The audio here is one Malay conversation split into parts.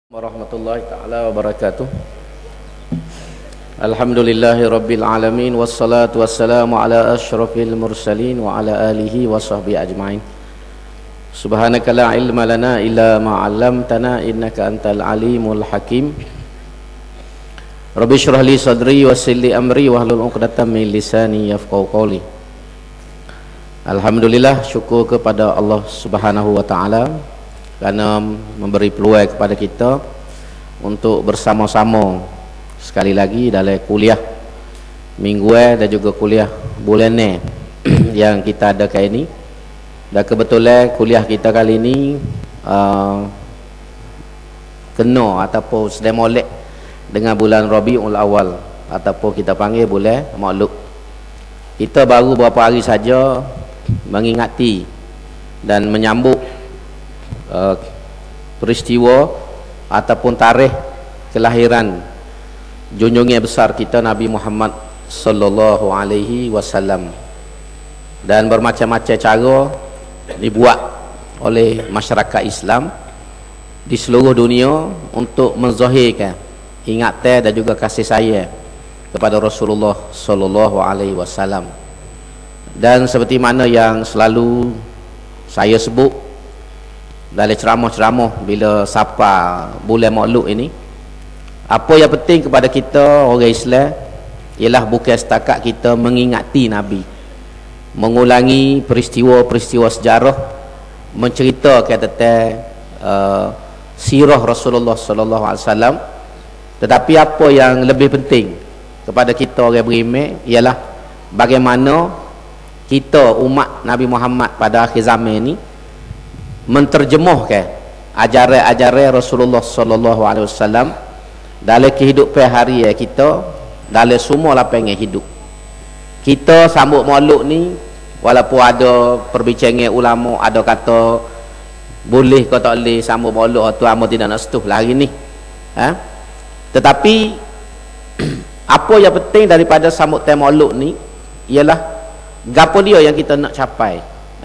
Warahmatullahi ta'ala wabarakatuh. Alhamdulillahi rabbil alamin, wassalatu wassalamu ala ashrafil mursalin wa ala alihi wa sahbihi ajma'in. Subhanaka la ilma lana illa ma'allamtana innaka antal alimul hakim. Rabbi shrah li sadri wa yassir li amri wahlul 'uqdatam min lisani yafqahu qawli. Alhamdulillah, syukur kepada Allah Subhanahu wa taala kerana memberi peluang kepada kita untuk bersama-sama sekali lagi dalam kuliah mingguan dan juga kuliah bulanan yang kita ada kali ini. Dan kebetulan kuliah kita kali ini kena ataupun sedang molek dengan bulan Rabiul Awal ataupun kita panggil bulan Maulud. Kita baru beberapa hari saja mengingati dan menyambut peristiwa ataupun tarikh kelahiran junjungan besar kita Nabi Muhammad sallallahu alaihi wasallam, dan bermacam-macam cara dibuat oleh masyarakat Islam di seluruh dunia untuk menzahirkan ingatan dan juga kasih sayang kepada Rasulullah sallallahu alaihi wasallam. Dan seperti mana yang selalu saya sebut dalam ceramah-ceramah bila sapa bulan Maulud ini, apa yang penting kepada kita orang Islam ialah bukan setakat kita mengingati Nabi, mengulangi peristiwa-peristiwa sejarah, menceritakan tentang sirah Rasulullah sallallahu alaihi wasallam, tetapi apa yang lebih penting kepada kita orang beriman ialah bagaimana kita umat Nabi Muhammad pada akhir zaman ini menterjemahkan ajaran-ajaran Rasulullah sallallahu alaihi wasallam dalam kehidupan harian kita, dalam semua lapangan hidup. Kita sambut Maulud ni walaupun ada perbincangan ulama, ada kata boleh ke tak boleh sambut Maulud, tu amo tidak nak setuh lah hari ni. Tetapi apa yang penting daripada sambutan Maulud ni ialah gapo dia yang kita nak capai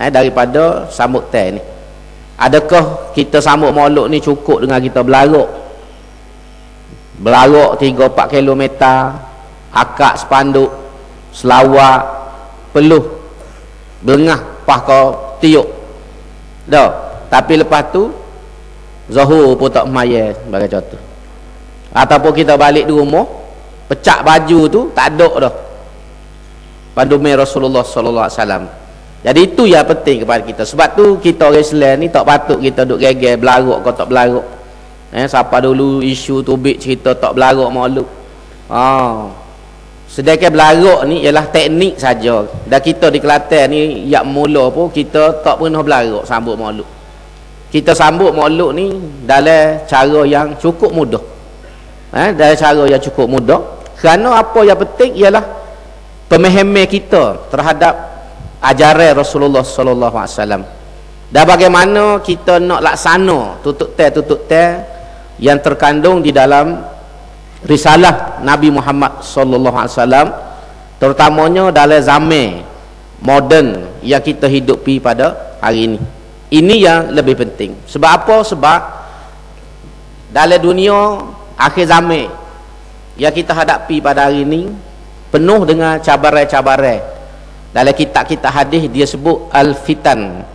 daripada sambutan ni. Adakah kita sambut Maulud ni cukup dengan kita berlarok 3-4 kilometer, akak spanduk, selawat, peluh, berengah, pah kau tiuk dah, tapi lepas tu Zuhur pun tak maya sebagai contoh, ataupun kita balik di rumah pecah baju tu tak ada dah panduman Rasulullah sallallahu alaihi wasallam. Jadi itu yang penting kepada kita. Sebab tu kita orang Islam ni tak patut kita duk geger belarok kau tak belarok. Siapa dulu isu tubik cerita tak belarok Maulud. Sedangkan belarok ni ialah teknik saja. Dan kita di Kelantan ni yang mula pun kita tak pernah belarok sambut Maulud. Kita sambut Maulud ni dalam cara yang cukup mudah. Dalam cara yang cukup mudah. Kerana apa yang penting ialah pemahaman kita terhadap ajaran Rasulullah sallallahu alaihi wasallam, dan bagaimana kita nak laksana tutuk yang terkandung di dalam risalah Nabi Muhammad sallallahu alaihi wasallam, terutamanya dalam zaman moden yang kita hidupi pada hari ini. Ini yang lebih penting. Sebab apa? Sebab dalam dunia akhir zaman yang kita hadapi pada hari ini penuh dengan cabaran-cabaran. Dalam kitab-kitab hadis dia sebut al-fitan,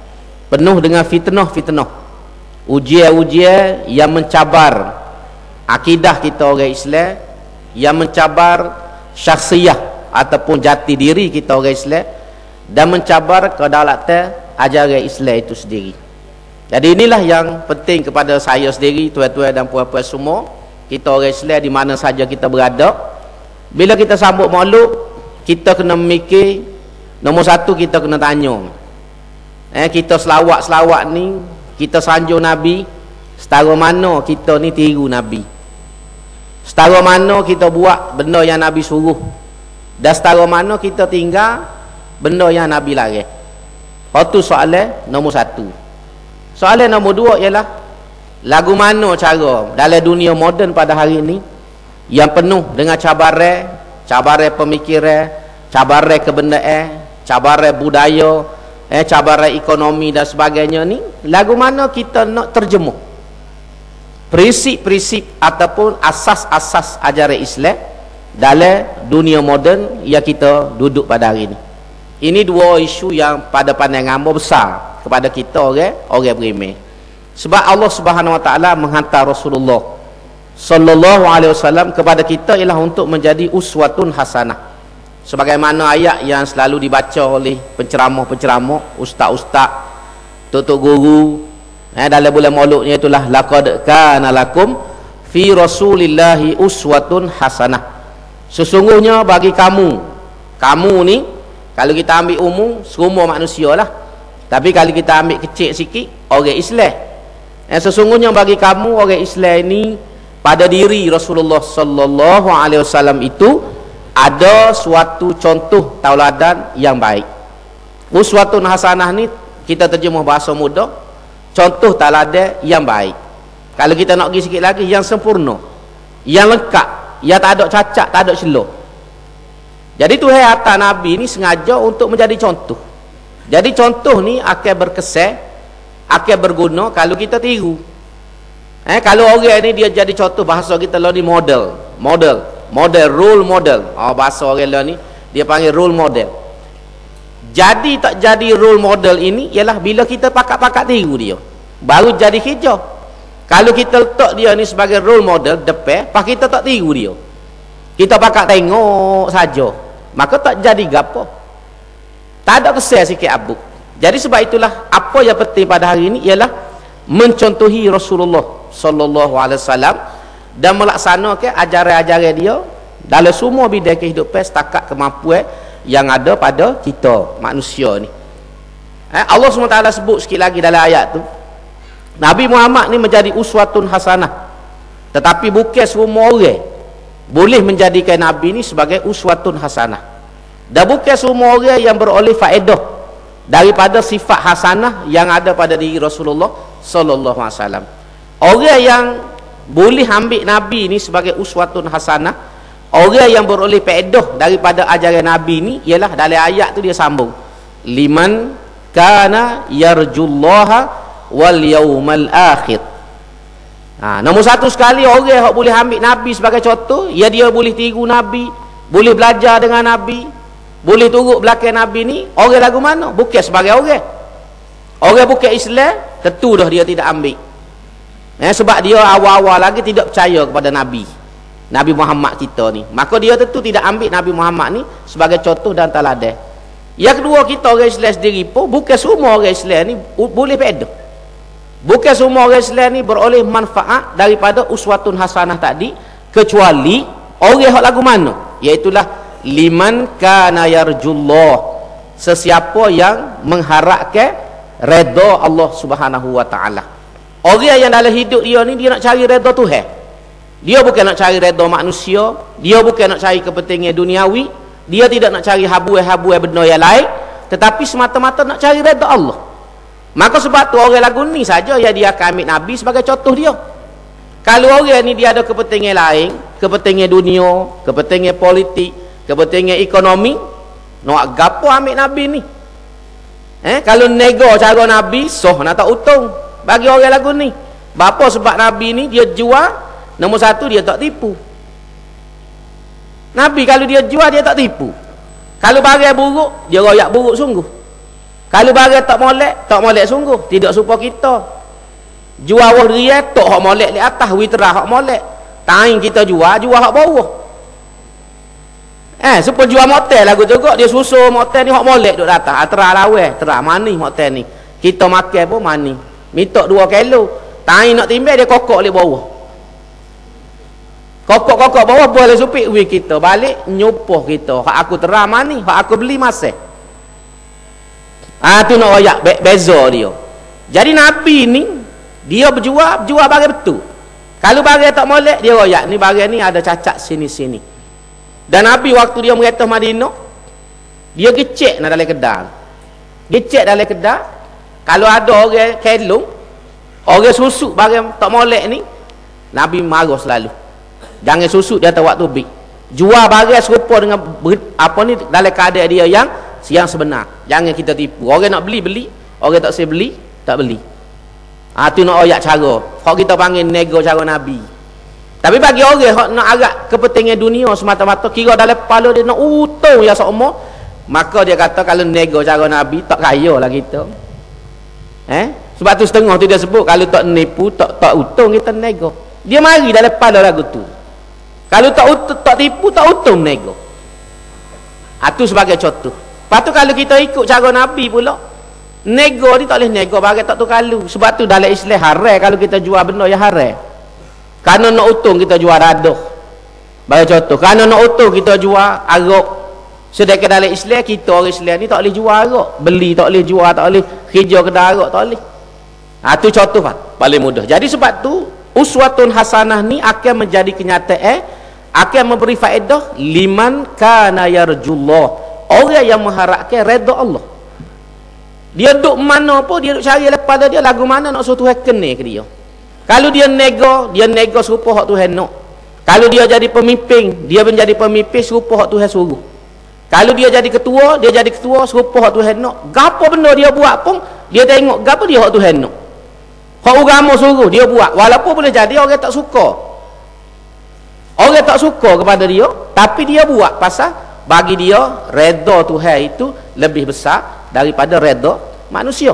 penuh dengan fitnah-fitnah, ujian-ujian yang mencabar akidah kita orang Islam, yang mencabar syakhsiyah ataupun jati diri kita orang Islam, dan mencabar kedaulatan ajaran Islam itu sendiri. Jadi inilah yang penting kepada saya sendiri, tuan-tuan dan puan-puan semua, kita orang Islam di mana saja kita berada. Bila kita sambut Maulud, kita kena memikir, nombor satu kita kena tanya, kita selawat-selawat ni, kita sanjung Nabi, setara mana kita ni tiru Nabi, setara mana kita buat benda yang Nabi suruh, dan setara mana kita tinggal benda yang Nabi larang. Itu soalan nombor satu. Soalan nombor dua ialah lagu mana cara dalam dunia moden pada hari ini yang penuh dengan cabaran pemikiran, cabaran kebendaan, cabaran budaya, cabaran ekonomi dan sebagainya ni, lagu mana kita nak terjemuh? prinsip-prinsip ataupun asas-asas ajaran Islam dalam dunia moden yang kita duduk pada hari ini. Ini dua isu yang pada pandangan besar kepada kita orang beriman. Sebab Allah Subhanahu Wa Taala menghantar Rasulullah sallallahu alaihi wasallam kepada kita ialah untuk menjadi uswatun hasanah. Sebagaimana ayat yang selalu dibaca oleh penceramah-penceramah, ustaz-ustaz, tok guru dalam bulan Maulud ni, itulah laqad kana lakum fi rasulillahi uswatun hasanah. Sesungguhnya bagi kamu ni, kalau kita ambil umum semua manusia lah, tapi kalau kita ambil kecil sikit orang Islam, sesungguhnya bagi kamu orang Islam ini pada diri Rasulullah sallallahu alaihi wasallam itu ada suatu contoh tauladan yang baik. Uswatun hasanah ni kita terjemah bahasa mudah, contoh tauladan yang baik. Kalau kita nak pergi sikit lagi, yang sempurna, yang lengkap, yang tak ada cacat, tak ada celah. Jadi Tuhan hantar Nabi ni sengaja untuk menjadi contoh. Jadi contoh ni akan berkesan, akan berguna kalau kita tiru. Kalau orang ni dia jadi contoh, bahasa kita lah ni model, role model. Bahasa orang lah ni dia panggil role model. Jadi tak jadi role model ini ialah bila kita pakat-pakat tiru dia, baru jadi hijau. Kalau kita letak dia ni sebagai role model depan, pas kita tak tiru dia, kita pakat tengok saja, maka tak jadi gapo, tak ada kesan sikit abuk. Jadi sebab itulah apa yang penting pada hari ini ialah mencontohi Rasulullah sallallahu alaihi wasallam dan melaksanakan ajaran-ajaran dia dalam semua bidang kehidupan setakat kemampuan yang ada pada kita manusia ni. Allah SWT sebut sikit lagi dalam ayat tu, Nabi Muhammad ni menjadi uswatun hasanah, tetapi bukan semua orang boleh menjadikan Nabi ni sebagai uswatun hasanah, dan bukan semua orang yang beroleh faedah daripada sifat hasanah yang ada pada diri Rasulullah sallallahu alaihi wasallam. Orang yang boleh ambil Nabi ni sebagai uswatun hasanah, orang yang beroleh faedah daripada ajaran Nabi ni ialah dalam ayat tu dia sambung, liman kana yarjullaha wal yaumal akhir. Nombor satu sekali orang yang boleh ambil Nabi sebagai contoh, ya dia boleh tiru Nabi, boleh belajar dengan Nabi, boleh turut belakang Nabi ni orang lagu mana? Bukan sebagai orang bukan Islam, tentu dah dia tidak ambil. Sebab dia awal-awal lagi tidak percaya kepada Nabi Muhammad kita ni, maka dia tentu tidak ambil Nabi Muhammad ni sebagai contoh dan teladan. Yang kedua, kita orang Islam sendiri pun bukan semua orang Islam ni boleh faedah, bukan semua orang Islam ni beroleh manfaat daripada uswatun hasanah tadi, kecuali orang yang lagu mana, iaitulah liman kana yarjullah, sesiapa yang mengharapkan redha Allah Subhanahu wa taala. Orang yang dalam hidup dia ni dia nak cari redha Tuhan, dia bukan nak cari redha manusia, dia bukan nak cari kepentingan duniawi, dia tidak nak cari habuai-habuai benda yang lain, tetapi semata-mata nak cari redha Allah. Maka sebab tu orang lagu ni saja yang dia akan ambil Nabi sebagai contoh dia. Kalau orang ni dia ada kepentingan lain, kepentingan dunia, kepentingan politik, kepentingan ekonomi, nak gapo ambil Nabi ni? Kalau nego cara Nabi, nak tak untung bagi orang lagu ni. Bapa sebab Nabi ni dia jual, nombor satu dia tak tipu. Nabi kalau dia jual dia tak tipu. Kalau barang buruk dia royak buruk sungguh. Kalau barang tak molek sungguh. Tidak serupa kita. Jual wah dia tok hak molek di atas, witra hak molek. Tain kita jual hak bawah. Supaya jual motel lagu juga dia susun motel ni hak molek duk atas, terah lawe, terah manis motel ni. Kita makan pun manis. Minta 2 kilo. Tain nak timbang dia kokok di bawah. Kokok bawah boleh supik wih kita balik nyupuh kita. Hak aku terah manis, hak aku beli masih. Tu nak royak beza dia. Jadi Nabi ni dia berjual barang betul. Kalau barang tak molek dia royak, ni barang ni ada cacat sini-sini. Dan Nabi waktu dia merintah Madinah, dia gecek dalam kedai. Gecek dalam kedai. Kalau ada orang kelong, orang susuk barang tak molek ni, Nabi marah selalu. Jangan susuk dia atas waktu bik. Jual barang serupa dengan apa ni dalam keadaan dia yang sebenar. Jangan kita tipu. Orang nak beli, orang tak saya beli, tak beli. Tu nak oyak cara. Hak kita panggil nego cara Nabi. Tapi bagi orang hak nak agak kepentingan dunia semata-mata, kira dalam kepala dia nak untung ya seumur, maka dia kata kalau nego cara Nabi tak kaya lah kita. Sebab tu setengah tu dia sebut kalau tak nipu, tak untung kita nego. Dia mari dalam kepala lagu tu. Kalau tak tipu, tak untung nego. Itu sebagai contoh. Lepas tu kalau kita ikut cara Nabi pula, nego ni tak boleh nego bagi tak tu kalau. Sebab tu dalam Islam haram kalau kita jual benda yang haram. Kerana nak untung kita jual dadah. Bagi contoh, kerana nak untung kita jual arak. Sedangkan dalam Islam, kita orang Islam ni tak boleh jual arak. Beli tak boleh, jual tak boleh, kerja kedai arak tak boleh. Tu contoh paling mudah. Jadi sebab tu uswatun hasanah ni akan menjadi kenyataan, akan memberi faedah liman kana yarjullah, orang yang mengharapkan redha Allah. Dia duduk mana pun, dia duduk cari lepas dia lagu mana nak suruh Tuhan kena ke dia. Kalau dia nego serupa hak Tuhan nak. Kalau dia jadi pemimpin, dia menjadi pemimpin serupa hak Tuhan suruh. Kalau dia jadi ketua serupa hak Tuhan nak. Gapo benda dia buat pun, dia tengok gapo dia hak Tuhan nak. Hak agama suruh dia buat, walaupun boleh jadi orang tak suka. Orang tak suka kepada dia, tapi dia buat pasal bagi dia redha Tuhan itu lebih besar daripada redha manusia.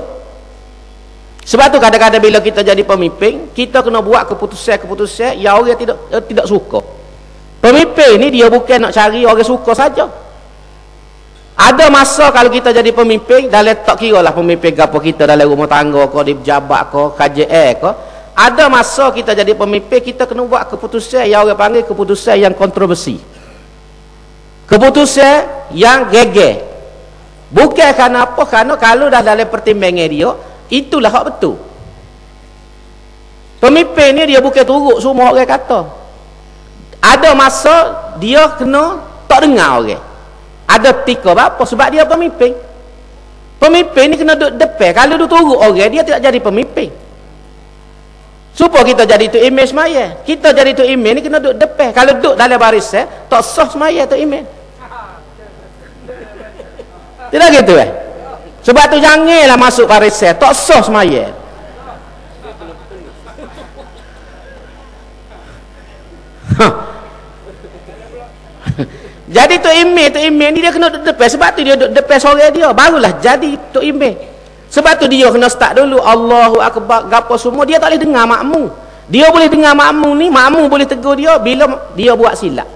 Sebab tu kadang-kadang bila kita jadi pemimpin, kita kena buat keputusan-keputusan yang orang tidak suka. Pemimpin ni dia bukan nak cari orang suka saja. Ada masa kalau kita jadi pemimpin, dalam tak kira lah pemimpin apa kita dalam rumah tangga ke, di pejabat ke, KJL ke, ada masa kita jadi pemimpin, kita kena buat keputusan yang orang panggil keputusan yang kontroversi, keputusan yang geger. Bukan kerana apa, kerana kalau dah dalam pertimbangan dia, itulah hak betul. Pemimpin ni dia bukan turut semua orang kata. Ada masa dia kena tak dengar orang. Ada tika apa? Sebab dia pemimpin. Pemimpin ni kena duduk depan. Kalau duduk turut orang, dia tidak jadi pemimpin. Supaya kita jadi tu imam semaya. Kita jadi tu imam ni kena duduk depan. Kalau duduk dalam barisan, tak sah semaya tu imam. Tidak gitu Sebab tu janganlah masuk barisan, tak sah semaya. Jadi tu imam ni dia kena duduk depan. Sebab tu dia duduk depan sore dia, barulah jadi tu imam. Sebab tu dia kena start dulu Allahu Akbar, gapo semua dia tak boleh dengar makmum. Dia boleh dengar makmum ni, makmum boleh tegur dia bila dia buat silap.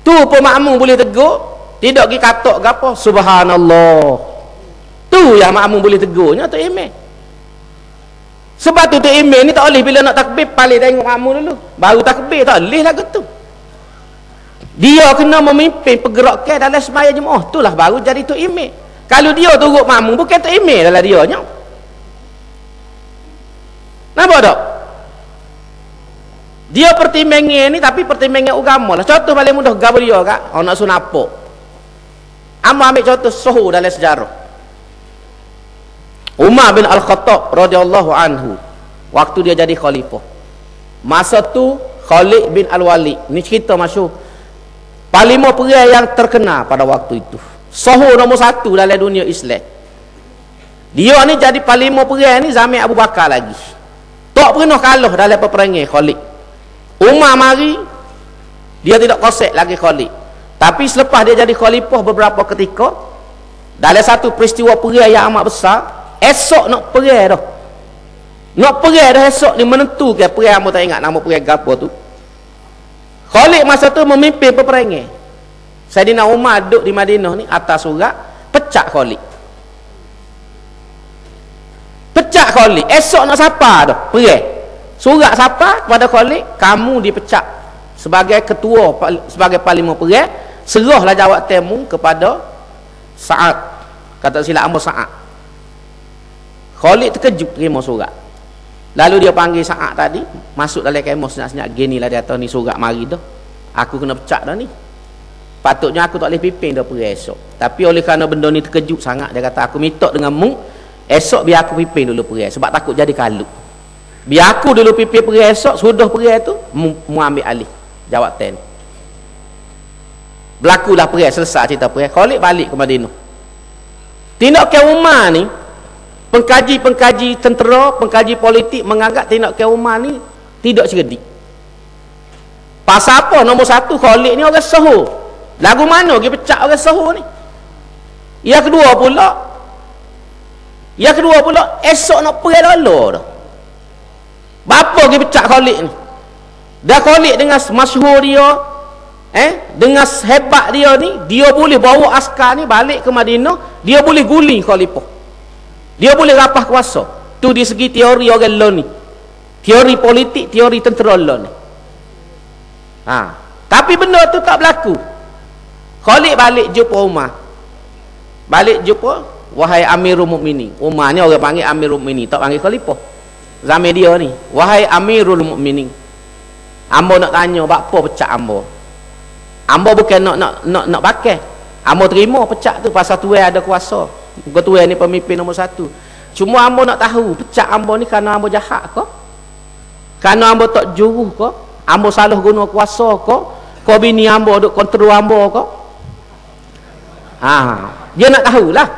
Tu pun makmum boleh tegur, tidak pergi katok gapo subhanallah. Tu yang makmum boleh tegurnya tu imam. Sebab tu imam ni tak boleh bila nak takbir paling tengok makmum dulu, baru takbir, tak boleh lah gitu. Dia kena memimpin pergerakan dalam sembahyang jemaah, itulah baru jadi tu imam. Kalau dia turut makmum, bukan tu imam dalam dia nya. Nampak tak? Dia pertimbangan ni tapi pertimbangan agama lah. Contoh paling mudah gapo dia kak, nak sunapok. Ambil contoh suhu dalam sejarah. Umar bin Al-Khattab radhiyallahu anhu, waktu dia jadi khalifah, masa tu Khalid bin Al-Walid, ni cerita masyhur, panglima perang yang terkenal pada waktu itu, suhu nombor 1 dalam dunia Islam. Dia ni jadi panglima perang ni zaman Abu Bakar lagi, tak pernah kalah dalam peperangan Khalid. Umar mari, dia tidak kosek lagi Khalid. Tapi selepas dia jadi khalifah beberapa ketika, dalam satu peristiwa perang yang amat besar, esok nak perang dah. Nak perang dah esok ni, menentukan perang, kamu tak ingat nama perang apa tu. Khalid masa tu memimpin peperangan. Saidina Umar duduk di Madinah ni atas surat, pecat Khalid. Pecat Khalid. Esok nak siapa dah perang. Surat siapa kepada Khalid, kamu dipecat sebagai ketua, sebagai panglima perang, serahlah jawatanmu kepada Sa'ad. Kata silap Amr Sa'ad. Khalid terkejut terima surat. Lalu dia panggil Sa'ad tadi, masuk dalam kemah senyap-senyap, ginilah dia tahu ni surat mari dah. Aku kena pecat dah ni. Patutnya aku tak boleh pimpin dah perang esok. Tapi oleh kerana benda ni terkejut sangat, dia kata aku minta dengan mu, esok biar aku pimpin dulu perang sebab takut jadi kalut. Biar aku dulu pimpin perang esok, sudah perang tu mu ambil alih jawatan. Berlakulah perang, selesai cerita perang. Khalid balik ke Madinah. Tindakan Umar ni, pengkaji tentera, pengkaji politik menganggap tindakan Umar ni tidak cerdik. Pasal apa? Nombor satu, Khalid ni orang sahur. Lagu mana dia pecah orang sahur ni? Yang kedua pula esok nak pergi lolo dah. Bapa dia pecah Khalid ni. Dah Khalid dengan masyhur dia, dengan hebat dia ni, dia boleh bawa askar ni balik ke Madinah, dia boleh guling khalifah. Dia boleh rapah kuasa. Tu di segi teori orang law ni. Teori politik, teori tentera law ni. Tapi benda tu tak berlaku. Khalid balik jumpa Umar. Balik jumpa, wahai Amirul Mukminin. Umar ni orang panggil Amirul Mukminin, tak panggil khalifah. Zaman dia ni, wahai Amirul Mukminin. Ambo nak tanya, apa pecah ambo? Ambo bukan nak pakai. Ambo terima pecah tu pasal tuan ada kuasa. Tuan ni pemimpin nombor satu. Cuma ambo nak tahu, pecah ambo ni kerana ambo jahat ke? Kerana ambo tak juruh ke? Ambo salah guna kuasa ke? Kau bini ambo duk kontrol ambo ke? Dia nak tahulah.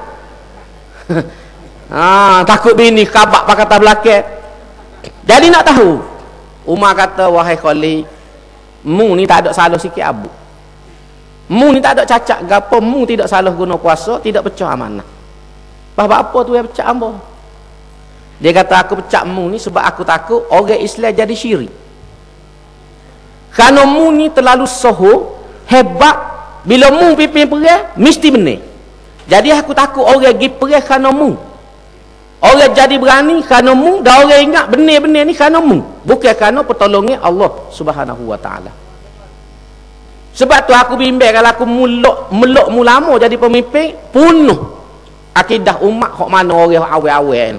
Takut bini kabak pakatan belakang. Jadi nak tahu. Umar kata, wahai Khalid, mu ni tak ada salah sikit abu. Mu ni tak ada cacat gapo, mu tidak salah guna kuasa, tidak pecah amanah. Apa tu yang pecah ambo? Dia kata, aku pecah mu ni sebab aku takut orang Islam jadi syirik. Kerana mu ni terlalu soho, hebat, bila mu pimpin perang mesti benar. Jadi aku takut orang pergi perang kerana mu. Orang jadi berani kerana mu, dan orang ingat benar-benar ni kerana mu, bukan kerana pertolongan Allah Subhanahu wa taala. Sebab tu aku bimbang kalau aku meluk lama jadi pemimpin, punuh akidah umat hok mana orang awal-awal.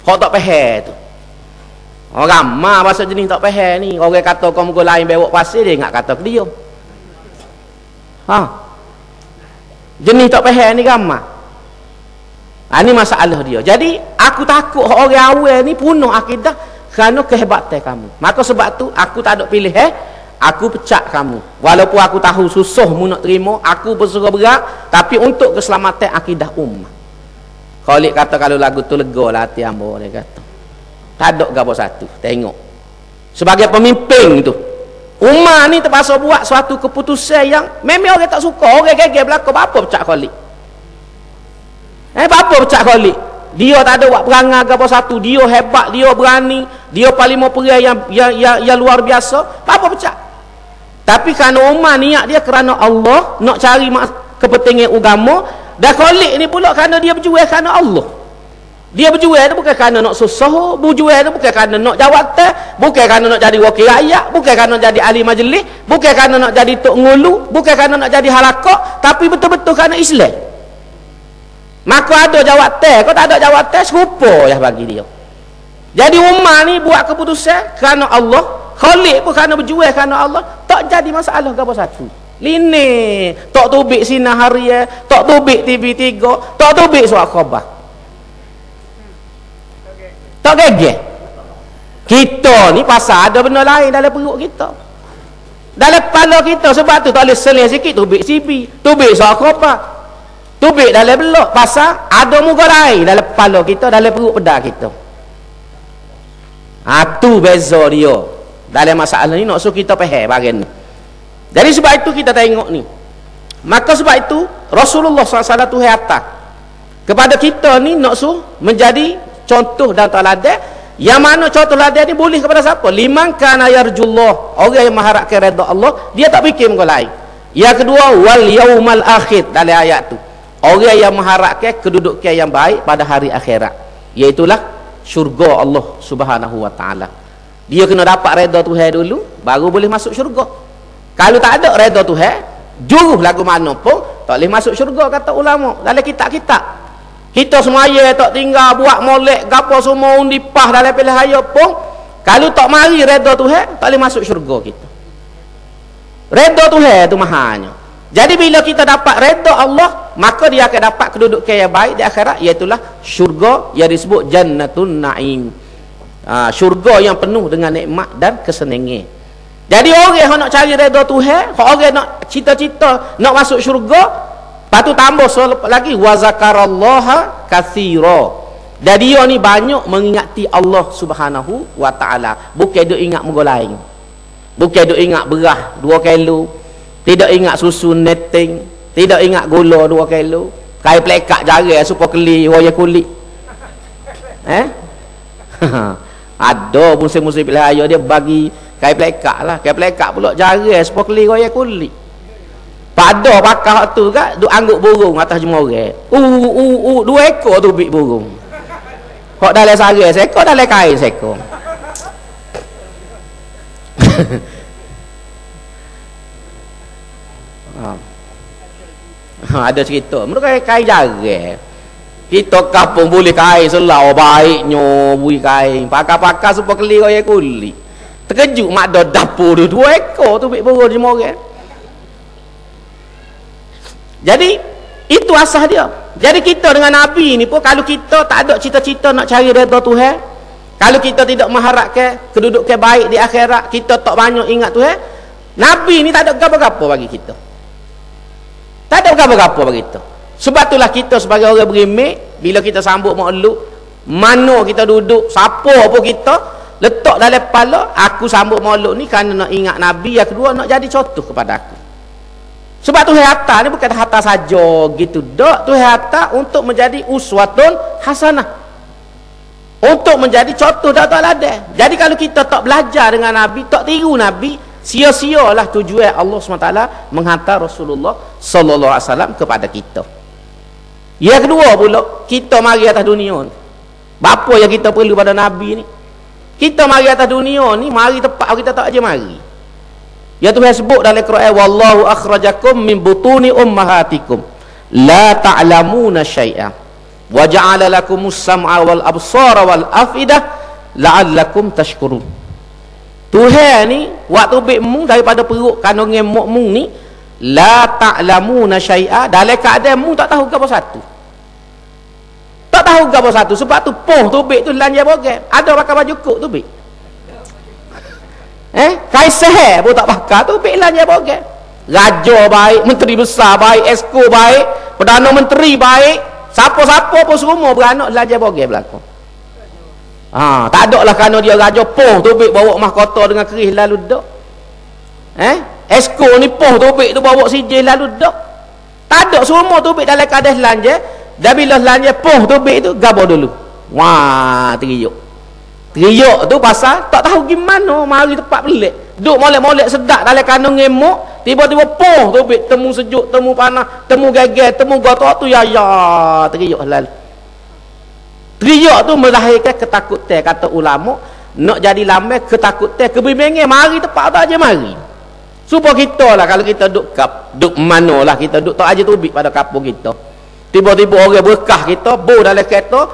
Hok tak faham tu. Orang ramai bahasa jenis tak faham ni. Orang kata kau muka lain bewak pasir, dia ingat kata ke dia. Jenis tak faham ni ramai. Ini masalah dia. Jadi aku takut orang awal ni punuh akidah kerana kehebatan kamu. Maka sebab tu aku tak ada pilih aku pecat kamu. Walaupun aku tahu susah mu nak terima, aku bersuara berat, tapi untuk keselamatan akidah ummah. Khalid kata kalau lagu tu lega lah hati hamba, dia kata. Tak ada gapo satu. Tengok. Sebagai pemimpin tu, ummah ni terpaksa buat suatu keputusan yang memang orang tak suka, orang geger belaka, apa pecat Khalid? Apa pecat Khalid? Dia tak ada buat perangai ke apa satu, dia hebat, dia berani, dia paling mau perang yang luar biasa, apa pecat? Tapi kerana Umar niat dia kerana Allah, nak cari kepentingan agama, dan Khalid ni pula kerana dia berjuang kerana Allah. Dia berjuang tu bukan kerana nak susah, berjuang tu bukan kerana nak jawatan, bukan kerana nak jadi wakil rakyat, bukan kerana nak jadi ahli majlis, bukan kerana nak jadi tok ngulu, bukan kerana nak jadi halakak, tapi betul-betul kerana Islam. Maka ada jawatan, kau tak ada jawatan, serupa ya bagi dia. Jadi Umar ni buat keputusan kerana Allah, Khalid pun kerana berjuang kerana Allah, tak jadi masalah ke apa satu. Lini tak tubik sinar harian, tak tubik TV3, tak tubik surat khabar, tak geger. Kita ni pasal ada benda lain dalam perut kita, dalam kepala kita. Sebab tu tak boleh seling sikit tubik CB, tubik surat khabar, tubik dalam belok, pasal ada muka lain dalam kepala kita, dalam perut pedas kita. Tu beza dia dalam masalah ni. Nak suruh kita faham bagian ni. Jadi sebab itu kita tengok ni. Maka sebab itu Rasulullah SAW Tuhan atas kepada kita ni nak suruh menjadi contoh dan teladan. Yang mana contoh teladan ni boleh kepada siapa? Liman kana yarjullah, orang yang mengharapkan redha Allah, dia tak fikir muka lain. Yang kedua, wal yaumal akhir, dalam ayat tu, orang yang mengharapkan kedudukan yang baik pada hari akhirat, iaitulah syurga Allah Subhanahu wa taala. Dia kena dapat redha Tuhan dulu baru boleh masuk syurga. Kalau tak ada redha Tuhan, juruh lagu mana pun tak boleh masuk syurga, kata ulama dalam kitab-kitab. Kita semaya tak tinggal buat molek gapo semua undi pah dalam pilih raya pun, kalau tak mari redha Tuhan tak boleh masuk syurga kita. Redha Tuhan tu mahalnya. Jadi bila kita dapat redha Allah, maka dia akan dapat kedudukan yang baik di akhirat, iaitulah syurga yang disebut jannatun naim. Syurga yang penuh dengan nikmat dan kesenangan. Jadi orang yang nak cari redha Tuhan, orang nak cita-cita nak masuk syurga, lepas tu tambah lagi wa zakarallaha katsira. Dan dia ni banyak mengingati Allah Subhanahu wa ta'ala. Bukan duk ingat muka lain. Bukan duk ingat berah 2 kilo. Tidak ingat susu netting. Tidak ingat gula 2 kilo. Kain plekat jari supaya keli raya kulit. Ada musim-musim pilihan raya dia bagi kain plekat lah. Kain plekat pula jari supaya keli raya kulit. Pada pakar tu kan duk angguk burung atas jemurah. 2 ekor tu bik burung. Kok dalam sari seekor, dalam kain seekor. Ada cerita mereka kain jari. Kita kampung boleh kain selau baiknya bui kain. Pakar-pakar supaya keli raya kulit. Terkejut mak dah dapur tu 2 ekor tu bik burung jemurah. Jadi itu asas dia. Jadi kita dengan Nabi ni pun, kalau kita tak ada cita-cita nak cari redha Tuhan, kalau kita tidak mengharapkan kedudukan baik di akhirat, kita tak banyak ingat Tuhan, Nabi ni tak ada apa-apa bagi kita. Tak ada apa-apa bagi kita. Sebab itulah kita sebagai orang berimik, bila kita sambut makhluk, mana kita duduk, siapa pun kita letak dalam kepala, aku sambut makhluk ni kerana nak ingat Nabi. Yang kedua, nak jadi contoh kepada aku. Sebab Tuhan harta ni bukan harta saja gitu dak. Tuhan harta untuk menjadi uswatun hasanah, untuk menjadi contoh dak teladan. Jadi kalau kita tak belajar dengan Nabi, tak tiru Nabi, sia-sialah tujuan Allah SWT menghantar Rasulullah sallallahu alaihi wasallam kepada kita. Yang kedua pula, kita mari atas dunia ni. Apa yang kita perlu pada Nabi ni? Kita mari atas dunia ni, mari tempat kita tak aja mari. Ya Tuhan sebut dalam Quran, wallahu akhrajakum min butuni ummahatikum la ta'lamuna syai'a wa ja'ala lakumus sam'a wal absara wal afidah la'allakum tashkurun. Tuhan ni waktu bikmu daripada perut kandungan mukmu ni, la ta'lamuna syai'a, dalam keadaan mu tak tahu apa satu. Tak tahu apa satu. Sebab tu poh tu bik tu lanjah bogan. Ada pakai baju kok tu bik. Kaisar pun tak pakai tu piklah je bogan. Raja baik, menteri besar baik, esko baik, perdana menteri baik, siapa-siapa pun semua beranak belajar bogan belakang. Tak ada lah kerana dia raja poh tu bik bawa mahkota dengan keris lalu dak. Esko ni poh tu bik tu bawa sijil lalu dak. Tak ada, semua tu bik dalam keadaan belanja. Dan bila belanja poh tu bik tu gabar dulu. Wah, teriuk. Teriuk tu pasal tak tahu gimana mari tempat pelik. Duk molek-molek sedap dalam kandung ngemuk, tiba-tiba poh tu bik temu sejuk, temu panas, temu gagal, temu gotok tu ya teriuk halal. Teriuk tu melahirkan ketakutan, kata ulama, nak jadi lambai ketakutan, kebimbangan mari tempat tak aja mari. Supaya kita lah kalau kita duk manalah kita duk tak aja tubik pada kampung kita. Tiba-tiba orang berkah kita bo dalam kereta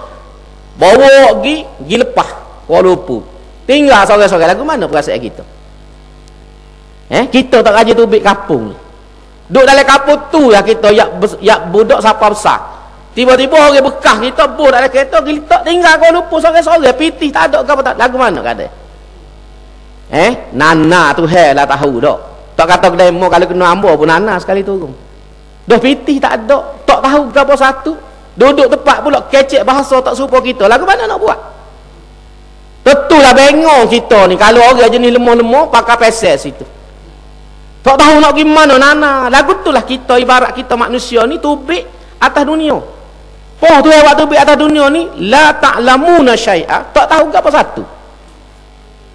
bawa pergi lepas Kuala Lumpur. Tinggal sore-sore lagu mana perasaan kita? Kita tak aja tubik kampung. Duk dalam kampung tu lah kita yak budak siapa besar. Tiba-tiba orang bekah kita bo dalam kereta kita tinggal Kuala Lumpur sore-sore pitih tak ada apa tak lagu mana kata. Nana tu lah tahu dak. Tak kata kedai mo kalau kena ambo pun nana sekali turun. Dah pitih tak ada, tak tahu apa satu. Duduk tempat pula kecek bahasa tak serupa kita. Lagu mana nak buat? Betulah bengong kita ni kalau orang jenis lemah-lemah pakai peses itu. Tak tahu nak gimana nana. Lagu itulah kita, ibarat kita manusia ni tubik atas dunia. Poh tu waktu tubik atas dunia ni la ta'lamuna syai'a, tak tahu apa satu.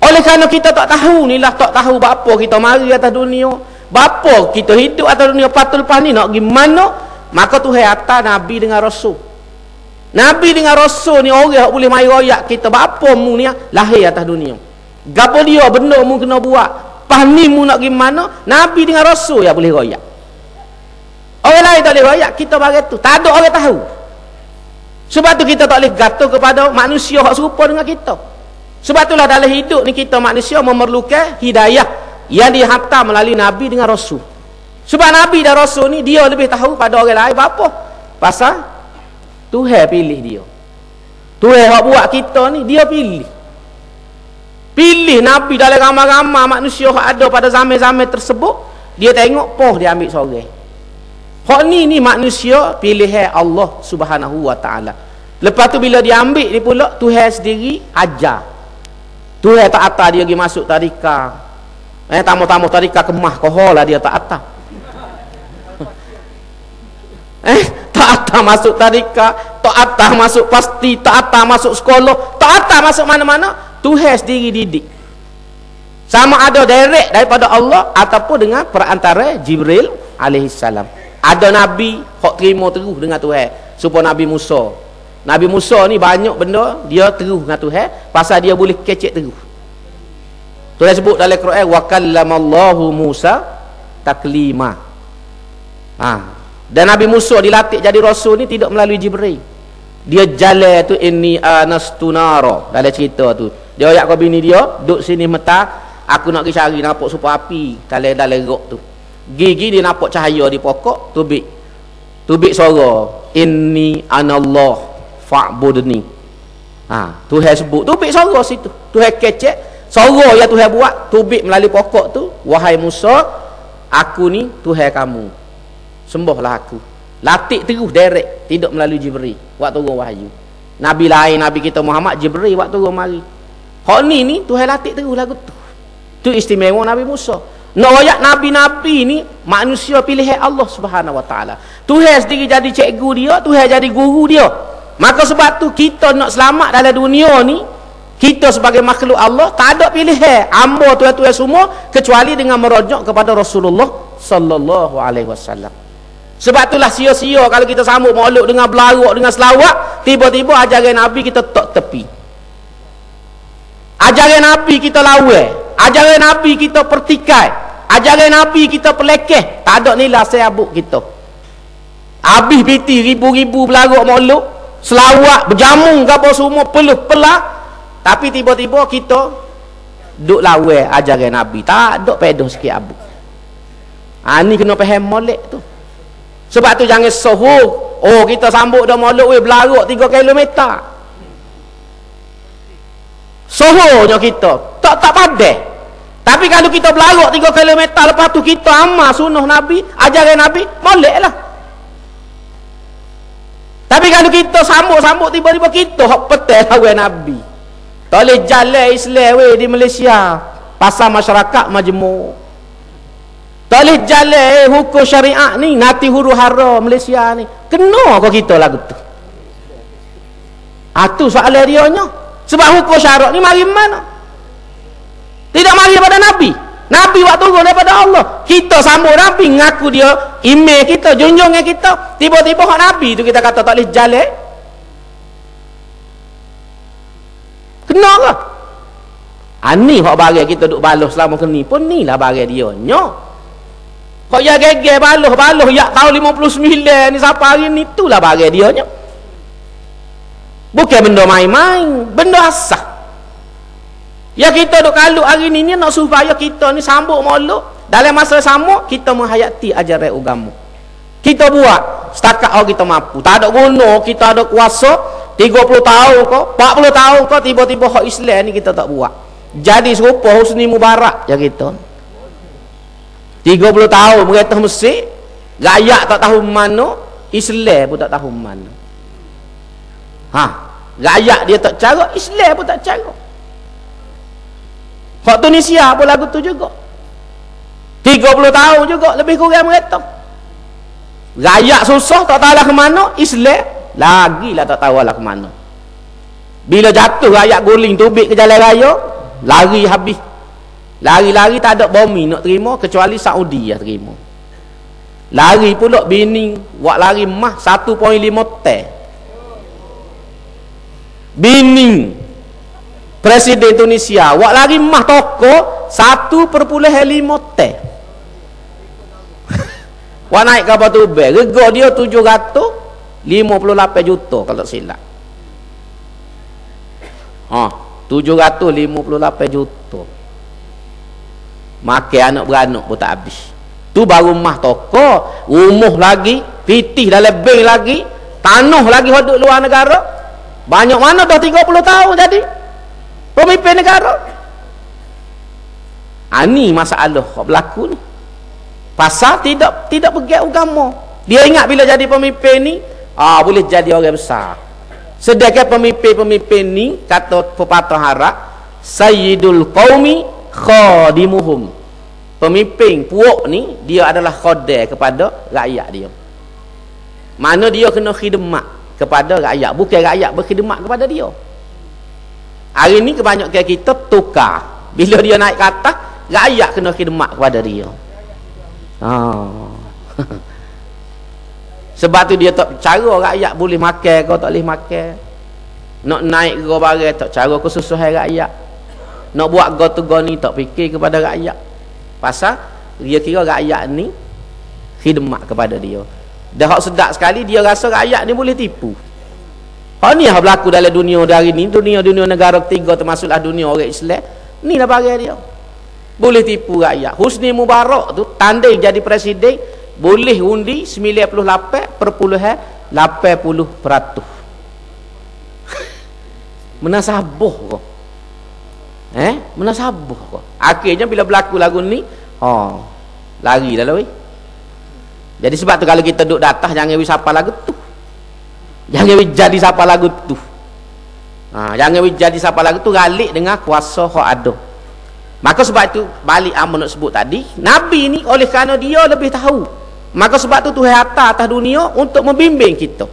Oleh kerana kita tak tahu ni lah, tak tahu apa kita mari atas dunia, apa kita hidup atas dunia patul pas ni nak gimana, maka Tuhan hantar Nabi dengan Rasul. Nabi dengan Rasul ni orang yang boleh mai royak kita apa mu ni lahir atas dunia. Gapo dia benda mu kena buat. Pas ni mu nak gimana? Nabi dengan Rasul yang boleh royak. Orang lain tak boleh royak, kita bagi tu. Tak ada orang tahu. Sebab tu kita tak boleh gantung kepada manusia yang serupa dengan kita. Sebab itulah dalam hidup ni kita manusia memerlukan hidayah yang dihantar melalui Nabi dengan Rasul. Sebab Nabi dan Rasul ni dia lebih tahu pada orang lain apa. Pasal Tuhan pilih dia. Tuhan yang buat kita ni dia pilih. Pilih Nabi dalam ramai-ramai manusia yang ada pada zaman-zaman tersebut, dia tengok poh dia ambil seorang. Hak ni manusia pilihan Allah Subhanahu wa taala. Lepas tu bila dia ambil ni pula, Tuhan sendiri ajar. Tuhan tak atas dia pergi masuk tadika. Tamu-tamu tadika kemah kohol lah dia tak atas. Tak atas masuk tadika, tak atas masuk pasti, tak atas masuk sekolah, tak atas masuk mana-mana. Tuhan sendiri didik. Sama ada direct daripada Allah ataupun dengan perantara Jibril alaihissalam. Ada Nabi hok terima terus dengan Tuhan. Supaya Nabi Musa. Nabi Musa ni banyak benda dia terus dengan Tuhan. Pasal dia boleh kecek terus. Tuhan sebut dalam Quran, wa kallamallahu Musa taklima. Dan Nabi Musa dilatih jadi rasul ni tidak melalui Jibril. Dia jalan tu inni anastu nara. Dalam cerita tu dia ayat kau bini dia duduk sini meta, aku nak pergi cari nampak supaya api dalam rok tu. Gigi dia nampak cahaya di pokok, tubik suara, inni anallah fa'budni. Tuhan sebut tubik suara situ. Tuhan kecek suara yang Tuhan buat, tubik melalui pokok tu, wahai Musa, aku ni Tuhan kamu, sembahlah aku. Latih terus direct, tidak melalui Jibril waktu turun wahyu. Nabi lain, Nabi kita Muhammad, Jibril waktu turun mari. Hak ni Tuhan latih terus lagu tu. Tu istimewa Nabi Musa. Nak royak nabi-nabi ni manusia pilihan Allah Subhanahu Wa Taala. Tuhan sendiri jadi cikgu dia, Tuhan jadi guru dia. Maka sebab tu kita nak selamat dalam dunia ni, kita sebagai makhluk Allah tak ada pilihan hamba Tuhan-Tuhan semua kecuali dengan merujuk kepada Rasulullah sallallahu alaihi wasallam. Sebab itulah sia-sia kalau kita sambut maulud dengan belarok, dengan selawat, tiba-tiba ajaran Nabi kita tak tepi. Ajaran Nabi kita lawan, ajaran Nabi kita pertikai, ajaran Nabi kita pelekeh, tak ada nilai seabuk kita. Habis piti ribu-ribu belarok maulud, selawat, berjamu ke apa semua, peluh pelah, tapi tiba-tiba kita duk lawan ajaran Nabi, tak ada pedoh sikit abuk. Ni kena faham molek tu. Sebab tu jangan sohor, oh kita sambut dah maulud belarok 3 kilometer. Sohonya kita tak padah. Tapi kalau kita belarok 3 kilometer, lepas tu kita amal sunnah Nabi, ajaran Nabi, molek lah. Tapi kalau kita sambut-sambut tiba-tiba kita hok petai lawan Nabi, tak boleh jalan Islam di Malaysia, pasal masyarakat majmuk. Tak boleh jalan hukum syariat ni, nanti huru hara Malaysia ni. Kena kau kita lagu tu. Tu soalan dia nya. Sebab hukum syarak ni mari mana? Tidak mari daripada Nabi. Nabi waktu turun daripada Allah. Kita sambut Nabi, ngaku dia imam kita, junjungan kita. Tiba-tiba hak Nabi tu kita kata tak boleh jalan. Kena ke? Ni hak barang kita duk baloh selama kini pun ni lah barang dia nya. Kok ya geger baloh ya tahun 59 ni siapa hari ni, itulah barang dia nya. Bukan benda main-main, benda asah. Ya kita duk kalut hari ni nak supaya kita ni sambut maulud dalam masa sama kita menghayati ajaran agama. Kita buat setakat orang kita mampu. Tak ada guna kita ada kuasa 30 tahun ke 40 tahun ke tiba-tiba hak Islam ni kita tak buat. Jadi serupa Husni Mubarak yang kita 30 tahun mereka Mesir, rakyat tak tahu mana, Islam pun tak tahu mana. Rakyat dia tak cara, Islam pun tak cara. Hak Tunisia pun lagu tu juga 30 tahun juga lebih kurang mereka. Rakyat susah tak tahu lah ke mana, Islam lagilah tak tahu lah ke mana. Bila jatuh rakyat guling tubik ke jalan raya, lari habis. Lari-lari tak ada bumi nak terima kecuali Saudi yang terima. Lari pula bini buat lari mah 1.5 teh. Bini Presiden Tunisia buat lari mah toko 1.5 teh. Wak naik kapal tubek, rega dia 758 juta kalau silap. 758 juta. Makan anak beranak pun tak habis. Tu baru rumah toko, rumah lagi, pitih dalam bank lagi, tanah lagi hodok luar negara. Banyak mana dah 30 tahun jadi pemimpin negara. Ni masalah kau berlaku ni. Pasal tidak pegang agama. Dia ingat bila jadi pemimpin ni boleh jadi orang besar. Sedangkan pemimpin-pemimpin ni kata pepatah Arab, sayyidul qaumi khadimuhum. Pemimpin puak ni dia adalah khadim kepada rakyat dia. Mana dia kena khidmat kepada rakyat, bukan rakyat berkhidmat kepada dia. Hari ni kebanyakan kita tukar. Bila dia naik ke atas, rakyat kena khidmat kepada dia. Sebab tu dia tak cara rakyat boleh makan ke tak boleh makan. Nak naik ke barang tak cara kesusahan rakyat. Nak buat go ni tak fikir kepada rakyat. Pasal dia kira rakyat ni khidmat kepada dia. Dah hak sedap sekali dia rasa rakyat ni boleh tipu. Hak ni yang berlaku dalam dunia hari ni, dunia negara ketiga termasuklah dunia orang Islam. Ni lah barang dia. Boleh tipu rakyat. Husni Mubarak tu tanding jadi presiden boleh undi 98.80%. Menasabah kau. Menasabah kau. Akhirnya bila berlaku lagu ni, lari dah lah weh. Jadi sebab tu kalau kita duduk datang jangan wis siapa lagu tu. Jangan wis jadi siapa lagu tu. Jangan wis jadi siapa lagu tu galik dengan kuasa hak ada. Maka sebab itu balik amun nak sebut tadi, Nabi ni oleh kerana dia lebih tahu. Maka sebab tu Tuhan atas dunia untuk membimbing kita.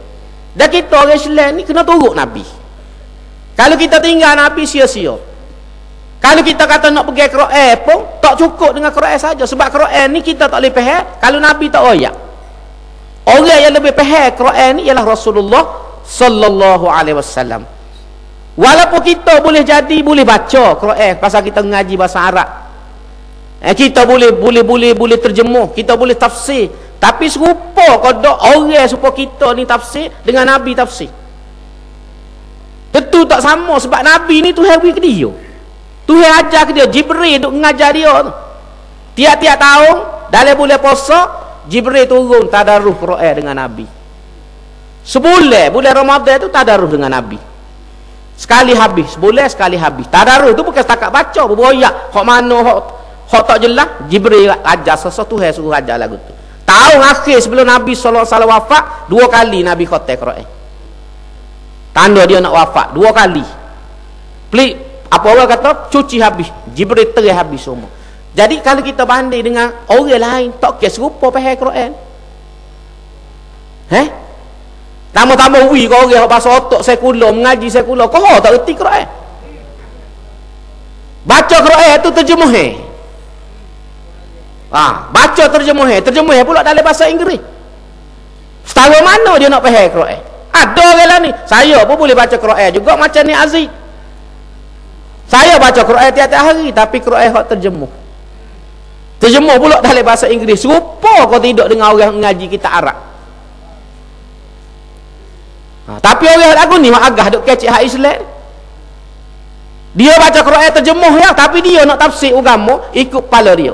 Dan kita orang Islam ni kena turut Nabi. Kalau kita tinggal Nabi sia-sia. Kalau kita kata nak pergi Quran pun tak cukup dengan Quran saja. Sebab Quran ni kita tak boleh faham kalau Nabi tak royak. Orang yang lebih faham Quran ni ialah Rasulullah sallallahu alaihi wasallam. Walaupun kita boleh baca Quran pasal kita ngaji bahasa Arab. Kita boleh terjemuh, kita boleh tafsir. Tapi serupa kodok orang supaya kita ni tafsir dengan Nabi tafsir. Tentu tak sama sebab Nabi ni Tuhan beri ke dia. Tuhan ajar ke dia, Jibril duk mengajar dia tu. Tiap-tiap tahun dalam bulan puasa Jibril turun tadarus Quran dengan Nabi. Sebulan bulan Ramadan tu tadarus dengan Nabi. Sekali habis, sebulan sekali habis. Tadarus tu bukan setakat baca, berboyak. Hak mana hak tak jelas, Jibril ajar sesuatu Tuhan suruh ajar lagu tu. Tahun akhir sebelum Nabi sallallahu alaihi wasallam wafat, 2 kali Nabi khatam Quran. Tanda dia nak wafat 2 kali. Pelik apa orang kata cuci habis, Jibril terus habis semua. Jadi kalau kita banding dengan orang lain tak kira serupa faham Quran. Tambah-tambah wi kau orang bahasa otak sekular mengaji sekular, kau tak reti Quran. Baca Quran tu terjemuh. Baca terjemuh pula dalam bahasa Inggeris. Setahu mana dia nak faham Quran? Ada orang lah ni. Saya pun boleh baca Quran juga macam ni Aziz. Saya baca Quran tiap-tiap hari tapi Quran hak terjemuh. Terjemuh pula dalam bahasa Inggeris. Serupa kau tidak dengan orang mengaji kita Arab. Tapi orang lagu ni mak agah duk kecek hak Islam. Dia baca Quran terjemuh ya, tapi dia nak tafsir agama ikut kepala dia.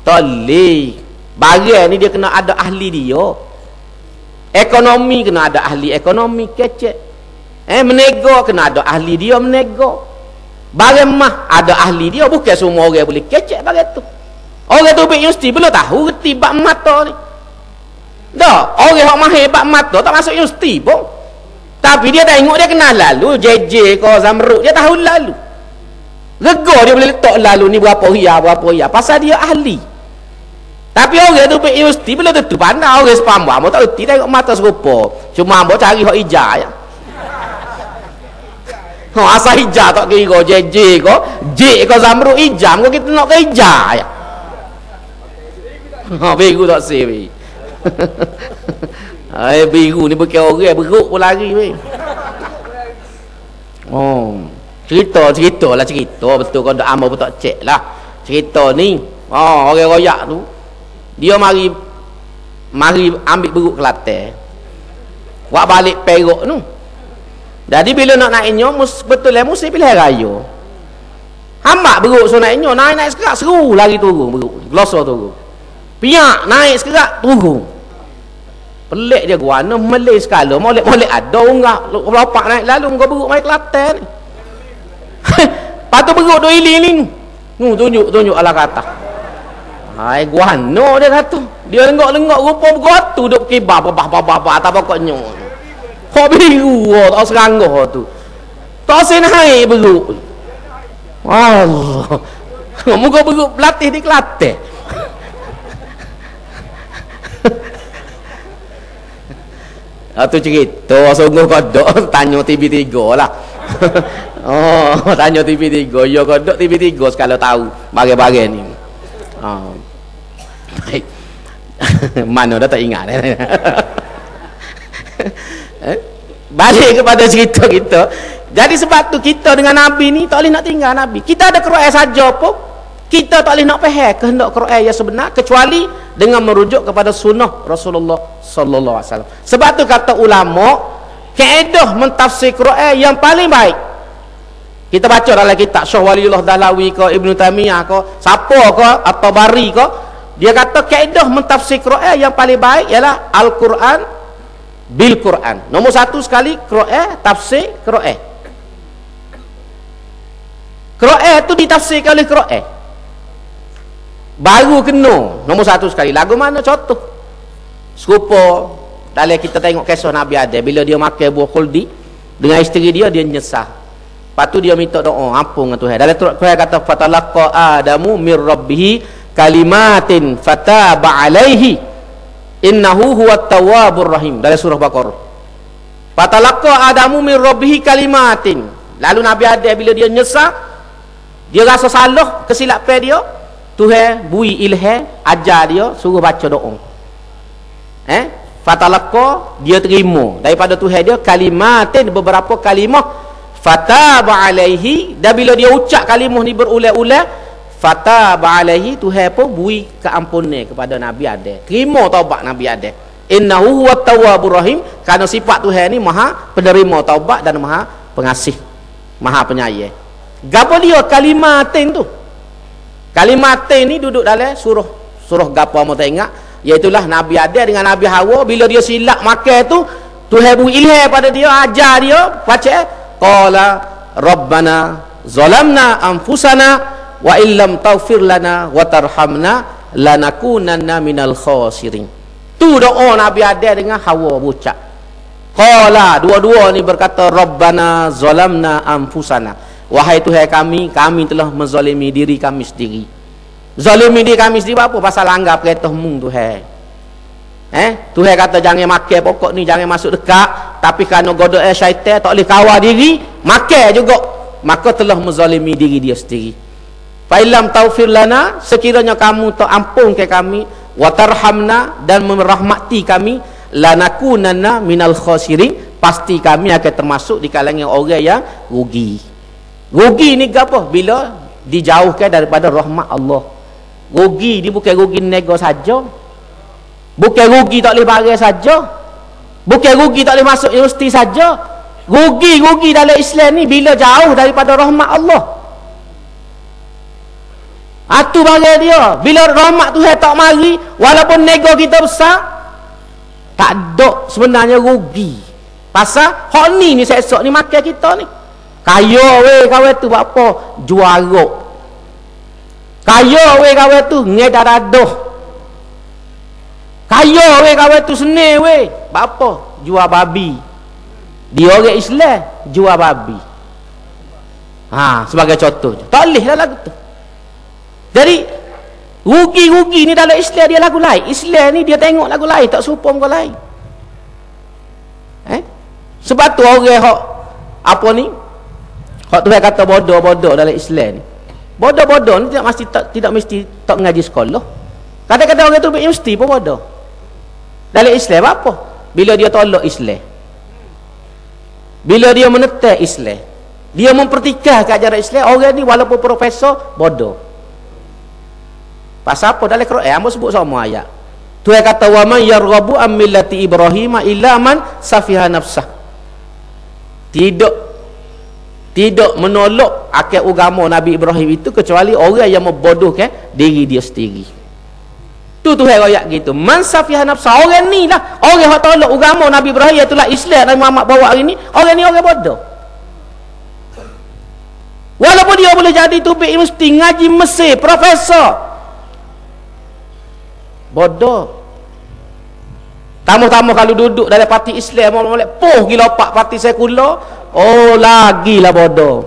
Toleh. Barang ni dia kena ada ahli dia. Ekonomi kena ada ahli ekonomi kecek. Menego kena ada ahli dia menego. Barang mah ada ahli dia, bukan semua orang boleh kecek barang tu. Orang tu universiti belum tahu reti bab mata ni. Dah, orang hak mahir bab mata tak masuk universiti pun. Tapi dia tengok dia kenal lalu JJ ke Zamrud, dia tahu lalu. Rega dia boleh letak lalu ni berapa ria pasal dia ahli. Tapi orang tu pergi universiti belum tentu pandai. Orang sepambu ambo tak reti tengok mata serupa. Cuma ambo cari hak hijau ya. Asal hijau tak kira JJ ke J ke Zamrud hijau kau kita nak ke hijau ya. Biru tak sih. Biru ni bukan orang beruk pun lari weh. Cerita betul kau dak ambo pun tak cek lah. Cerita ni orang royak tu dia mari ambil beruk Kelantan. Buat balik Perak tu. Jadi bila nak naiknya betul lah mesti pilihan raya. Hambak beruk so naiknya, naik sekerak seru lari turun beruk. Glosor turun. Piak naik sekerak turun. Pelik dia guana melih sekala molek-molek ada unggah lopak naik lalu kau beruk mai Kelantan ni. Patu beruk duk iling-iling. Tunjuk ala kata. Hai guano dia kata. Dia lenggok-lenggok rupa bergotu duk kibar babah atas pokoknya. Hok biru tak serangga tu. Tak senai beruk. Allah. Muka beruk pelatih di Kelantan. Tu cerita sungguh kodok tanya TV3 lah. Oh, tanya TV3. Ya kodok TV3 sekali tahu bagai-bagai ni. Baik. Mana dah tak ingat. Balik kepada cerita kita. Jadi sebab tu kita dengan Nabi ni tak boleh nak tinggal Nabi. Kita ada Quran saja pun kita tak boleh nak faham kehendak Quran yang sebenar kecuali dengan merujuk kepada sunnah Rasulullah sallallahu alaihi wasallam. Sebab tu kata ulama, kaedah mentafsir Quran yang paling baik. Kita baca dalam kitab Syekh Waliullah Dahlawi ke Ibnu Taimiyah ke siapa ke atau Bari ke, dia kata kaedah mentafsir Quran yang paling baik ialah Al-Quran bil Quran. Nombor satu sekali Quran, tafsir Quran. Quran tu ditafsirkan oleh Quran. Baru kena nombor satu sekali. Lagu mana contoh? Serupa dalam kita tengok kisah Nabi Adam bila dia makan buah khuldi dengan isteri dia nyesal. Lepas tu dia minta doa ampun dengan Tuhan. Dalam Quran kata fatalaqa Adamu mir rabbih kalimatin fataba alaihi innahu huwat tawwabur rahim. Dalam surah Baqarah. Fatalaqa Adamu mir rabbih kalimatin. Lalu Nabi Adam bila dia nyesal, dia rasa salah kesilapan dia, Tuhan bui ilham ajar dia suruh baca doa. Fatalaqa, dia terima daripada Tuhan dia kalimatin, beberapa kalimah, fataba alaihi, dan bila dia ucap kalimah ni berulang-ulang, fataba alaihi, Tuhan pun bui keampunan kepada Nabi Adam. Terima taubat Nabi Adam. Innahu huwat tawwabur rahim, kerana sifat Tuhan ni maha penerima taubat dan maha pengasih, maha penyayang. Gapo dia kalimatin tu? Kalimatin ni duduk dalam surah gapo mau tengok, iaitulah Nabi Adam dengan Nabi Hawa bila dia silap makan tu, Tuhan beri ilham pada dia, ajar dia baca qala rabbana zalamna anfusana wa illam taghfir lana wa tarhamna lanakunanna minal khasirin. Tu doa Nabi Adam dengan Hawa berucap. Qala, dua-dua ni berkata rabbana zalamna anfusana. Wahai Tuhan kami telah menzalimi diri kami sendiri. Zalimi diri kami sendiri apa? Pasal anggap perintah-Mu Tuhan. Tuhan kata jangan makan pokok ni, jangan masuk dekat, tapi kerana godok syaitan tak boleh kawal diri, makan juga. Maka telah menzalimi diri dia sendiri. Fa illam taufir lana, sekiranya kamu tak ampun ke kami, wa tarhamna, dan merahmati kami, lanakunanna minal khasirin, pasti kami akan termasuk di kalangan orang yang rugi. Rugi ni apa? Bila dijauhkan daripada rahmat Allah. Rugi ni bukan rugi nego saja, bukan rugi tak boleh barang saja, bukan rugi tak boleh masuk universiti saja. Rugi dalam Islam ni bila jauh daripada rahmat Allah. Itu barang dia. Bila rahmat Tuhan tak mari, walaupun nego kita besar, tak ada sebenarnya rugi. Pasal hak ni esok ni makan kita ni. Kaya weh kawan tu buat apa? Juara. Kaya weh kawan tu ngedar dadah. Kaya weh kawan tu senang weh. Buat apa? Jual babi. Dia orang Islam jual babi. Sebagai contoh. Tak boleh lah lagu tu. Jadi rugi-rugi ni dalam Islam dia lagu lain. Islam ni dia tengok lagu lain, tak serupa muka lain. Sebab tu orang hak apa ni? Hak Tuhan kata bodoh-bodoh dalam Islam ni. Bodoh-bodoh ni tidak mesti tak mengaji sekolah. Kadang-kadang orang tu universiti pun bodoh. Dalam Islam apa? Bila dia tolak Islam, bila dia menentang Islam, dia mempertikaikan ajaran Islam, orang ni walaupun profesor bodoh. Pasal apa? Dalam Quran hamba sebut sama ayat. Tuhan kata wa man yarghabu am millati Ibrahim illa man safiha nafsah. Tidak menolak akal agama Nabi Ibrahim itu kecuali orang yang membodohkan diri dia sendiri. Tu Tuhan royak gitu. Man safiha nafsah, orang ni lah, orang yang tolak agama Nabi Ibrahim, iaitu Islam Nabi Muhammad bawa hari ni, orang ni orang bodoh. Walaupun dia boleh jadi tubik universiti, ngaji Mesir, profesor, bodoh. Tamu-tamu kalau duduk dalam parti Islam molek poh gila pak parti sekular, oh lagilah bodoh.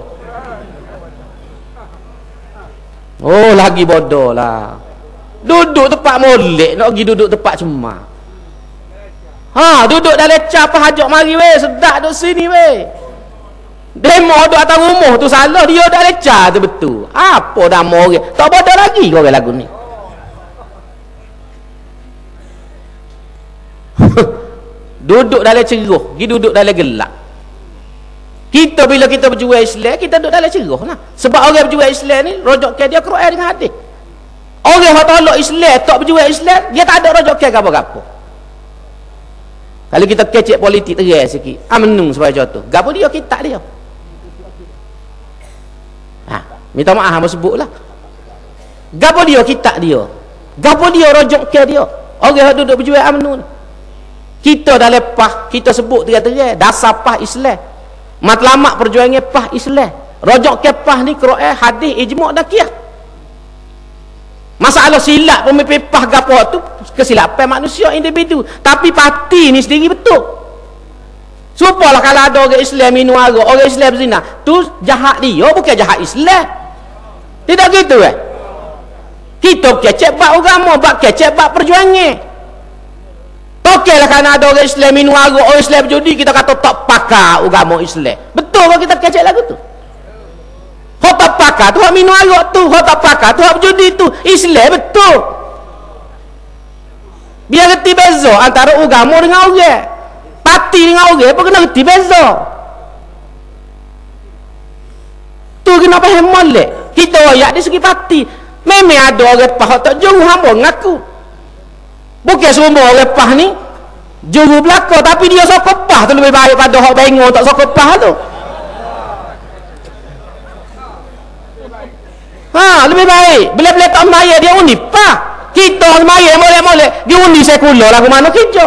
Oh lagi bodoh lah. Duduk tempat molek nak pergi duduk tempat cuma. Ha, duduk dalam cap hajak mari weh, sedap duduk sini weh. Demo duduk atas rumah tu salah, dia dak lecah tu betul. Apa dah mau orang? Tak bodoh lagi kau lagu ni. Duduk dalam cerah, pergi duduk dalam gelap. Kita bila kita berjual Islam, kita duduk dalam cerah lah. Sebab orang berjual Islam ni rojok ke dia Quran dengan hadis. Orang yang tolak Islam, tak berjual Islam, dia tak ada rojok ke apa-apa. Kalau kita kecek politik terai sikit, menung supaya contoh. Gapo dia kitab dia. Ha, minta maaf hang sebutlah. Gapo dia kitab dia? Gapo dia rojok ke dia? Orang yang duduk berjual menung. Kita dah lepas kita sebut terai-terai dasar pah Islam. Matlamat perjuangan pah Islam. Rojok ke pah ni Quran, hadis, ijma' dan qiyas. Masalah silap pemimpin pah gapo tu kesilapan manusia individu, tapi parti ni sendiri betul. Supalah kalau ada orang Islam minum arak, orang Islam zina, tu jahat dia, bukan jahat Islam. Tidak gitu Kita kecek bab agama, bab kecek bab perjuangan. Okeylah kerana ada orang Islam minum arak, orang Islam berjudi, kita kata tak pakar agama Islam. Betul kalau kita kecek lagu tu. Hak tak pakar tu hak minum arak tu, hak tak pakar tu hak berjudi tu. Islam betul. Biar reti beza antara agama dengan orang. Parti dengan orang pun kena reti beza. Tu kena faham molek. Kita royak di segi parti. Memang ada orang pah tak jauh hamba ngaku. Bukan semua orang pah ni juru belaka, tapi dia sokong pah tu lebih baik pada hak bengong tak sokong pah tu. Ha, lebih baik. Bila-bila tak semaya dia undi pah. Kita semaya molek-molek dia undi sekular lah ke mana kerja.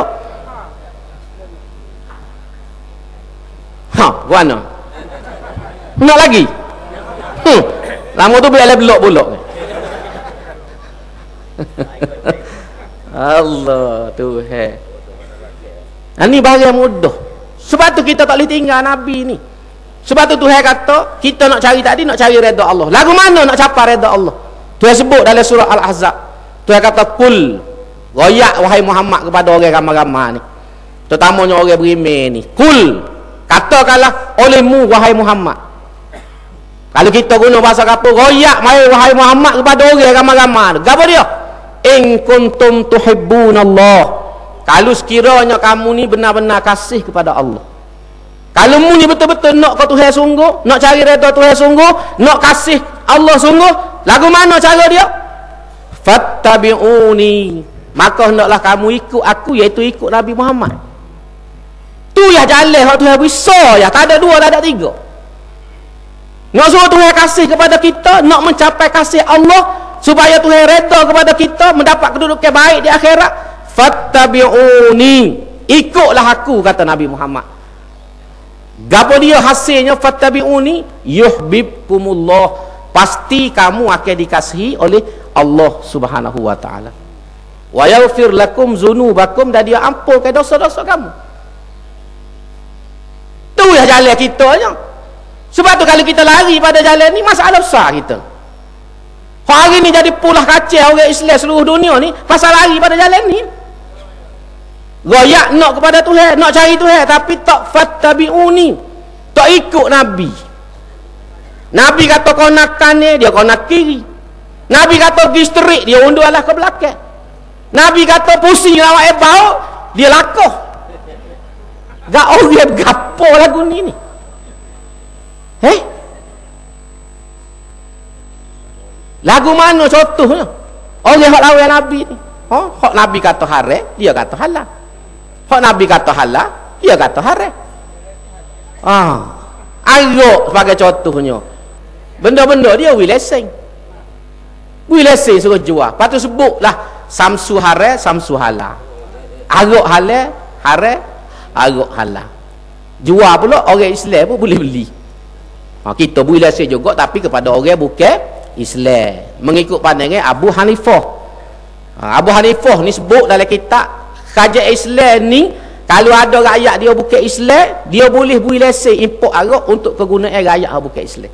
Ha, mana? Nak lagi? Lama tu boleh belok-belok. Allah Tuhan. Ini barang mudah. Sebab tu kita tak boleh tinggal Nabi ni. Sebab tu Tuhan kata kita nak cari tadi, nak cari redha Allah. Lagu mana nak capai redha Allah? Tuhan sebut dalam surah Al-Ahzab. Tuhan kata kul royak wahai Muhammad kepada orang ramai-ramai ni, terutamanya orang beriman ni. Kul, katakanlah olehmu wahai Muhammad. Kalau kita guna bahasa kapur, royak wahai Muhammad kepada orang ramai-ramai ni. Apa dia? In kuntum tuhibbunallah. Kalau sekiranya kamu ni benar-benar kasih kepada Allah, kalau mu ni betul-betul nak ke Tuhan sungguh, nak cari redha Tuhan sungguh, nak kasih Allah sungguh, lagu mana cara dia? Fattabi'uni, maka hendaklah kamu ikut aku, iaitu ikut Nabi Muhammad. Tu ya jalan hak Tuhan bisa ya, tak ada dua, tak ada tiga. Nak suruh Tuhan kasih kepada kita, nak mencapai kasih Allah, supaya Tuhan redha kepada kita, mendapat kedudukan baik di akhirat. Fattabi'uni, ikutlah aku, kata Nabi Muhammad. Gapo dia hasilnya? Fattabi'uni yuhibbukumullah, pasti kamu akan dikasihi oleh Allah Subhanahu wa taala. Wa yaghfir lakum dzunubakum, dan dia ampunkan dosa-dosa kamu. Tu ya jalan kita nya. Sebab tu kalau kita lari pada jalan ni, masalah besar kita. Hari ni jadi pulah kacau orang Islam seluruh dunia ni pasal lari pada jalan ni. Royak nak kepada Tuhan, nak cari Tuhan, tapi tak fattabi'uni, tak ikut Nabi. Nabi kata kau nak kanan, dia kau nak kiri. Nabi kata pergi sterik, dia undur alah ke belakang. Nabi kata pusing lawak bau, dia lakoh. Gak orang gapo lagu ni ni. Lagu mana contohnya? Orang hak lawan Nabi ni. Hak Nabi kata haram, dia kata halal. Hak Nabi kata halal, dia kata haram. Arak sebagai contohnya. Benda-benda dia wileseng. Wileseng suruh jual. Lepas tu sebutlah samsu haram, samsu halal. Arak halal, haram, arak halal. Jual pula orang Islam pun boleh beli. Kita wileseng juga, tapi kepada orang bukan Islam, mengikut pandangan Abu Hanifah. Abu Hanifah ni sebut dalam kitab kerajaan Islam ni kalau ada rakyat dia bukan Islam, dia boleh beri lesen import arak untuk kegunaan rakyat bukan Islam.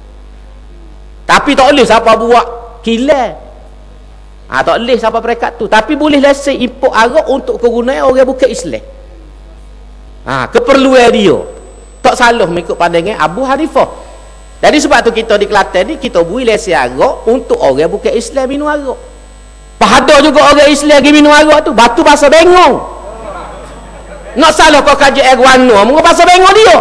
Tapi tak boleh siapa buat kilang. Tak boleh siapa perekat tu. Tapi boleh lesen import arak untuk kegunaan orang bukan Islam. Keperluan dia. Tak salah mengikut pandangan Abu Hanifah. Jadi sebab tu kita di Kelantan ni kita beri lesen arak untuk orang bukan Islam minum arak. Ada juga orang Islam pergi minum arak tu, batu pasal bengong. Nak salah kau kaji air warna, mungkin pasal bengong dia.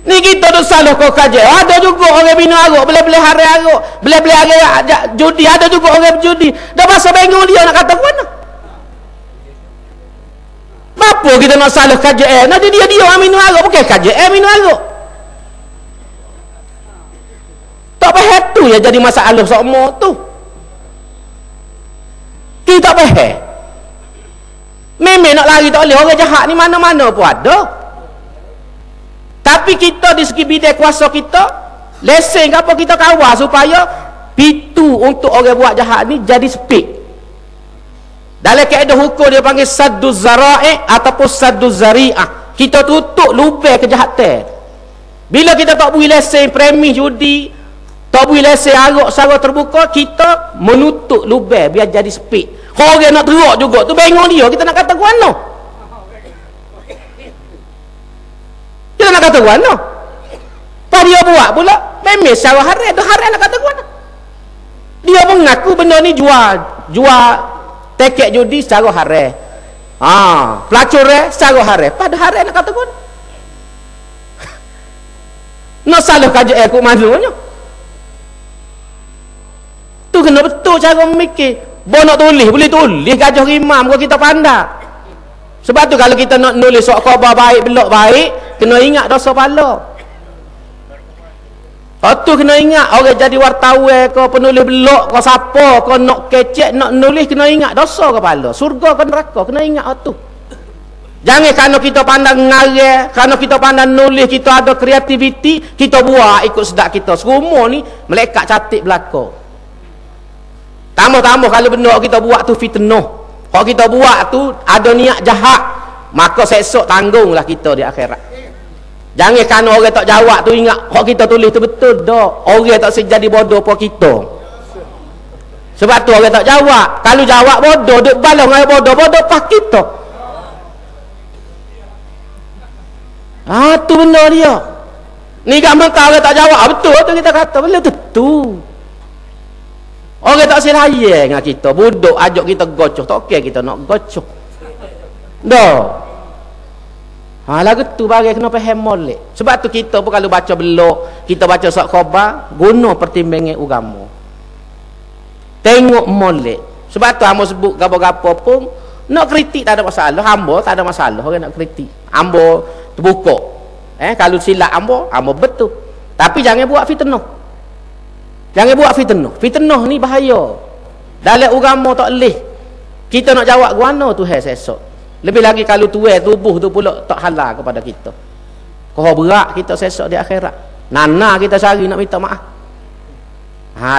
Ni kita tu salah kau kaji. Ada juga orang minum arak, beli-beli hari arak, beli-beli hari judi, ada juga orang judi. Dah pasal bengong dia nak kata mana? Apa kita nak salah kaji air? Nanti dia minum arak, bukan kaji air minum arak. Tak faham tu ya jadi masalah semua tu. Kita tak faham. Memang nak lari tak boleh. Orang jahat ni mana-mana pun ada. Tapi kita di segi bidang kuasa kita, lesen apa kita kawal supaya pintu untuk orang buat jahat ni jadi sepik. Dalam kaedah hukum dia panggil saddu zara'i ataupun saddu zari'ah. Kita tutup lubang kejahatan. Bila kita tak beri lesen premis judi, tak beri lesen arak secara terbuka, kita menutup lubang biar jadi sepik. Orang nak teruk juga tu bengong dia, kita nak kata guano. Kita nak kata guano. Apa dia buat pula? Memang secara haram, dah haram nak kata guano. Dia mengaku benda ni jual tiket judi secara haram. Pelacur secara haram. Pada haram nak kata guano. Nak salah kajian ikut malunya. Tu kena betul cara memikir. Bo nak tulis, boleh tulis gajah rimam kalau kita pandai. Sebab tu kalau kita nak nulis surat khabar baik belok baik, kena ingat dosa pala. Tu kena ingat orang jadi wartawan ke penulis belok ke siapa ke nak kecek nak nulis, kena ingat dosa kepala. Surga ke neraka kena ingat tu. Jangan kerana kita pandang ngarang, kerana kita pandang nulis, kita ada kreativiti, kita buat ikut sedak kita. Semua ni malaikat catat belaka. Tambah-tambah kalau benda kita buat tu fitnah. Kalau kita buat tu ada niat jahat, maka sesok tanggunglah kita di akhirat. Jangan kerana orang tak jawab tu ingat kalau kita tulis tu betul dah. Orang tak sejadi bodoh apa kita. Sebab tu orang tak jawab. Kalau jawab bodoh, duk balas dengan bodoh pas kita. Tu benda dia. Ni kat Mekah orang tak jawab betul tu kita kata benda tu. Orang tak selaya dengan kita, budak ajak kita gocoh, tak okey kita nak gocoh. Dah. Lagu tu bagi kena faham molek. Sebab tu kita pun kalau baca belok, kita baca surat khabar, guna pertimbangan agama. Tengok molek. Sebab tu hamba sebut gapo-gapo pun nak kritik tak ada masalah, hamba tak ada masalah orang nak kritik. Hamba terbuka. Kalau silap hamba betul. Tapi jangan buat fitnah. Jangan buat fitnah. Fitnah ni bahaya. Dalam agama tak boleh. Kita nak jawab guana tu esok. Lebih lagi kalau tubuh tu pula tak halal kepada kita. Kau berat kita esok di akhirat. Nana kita cari nak minta maaf.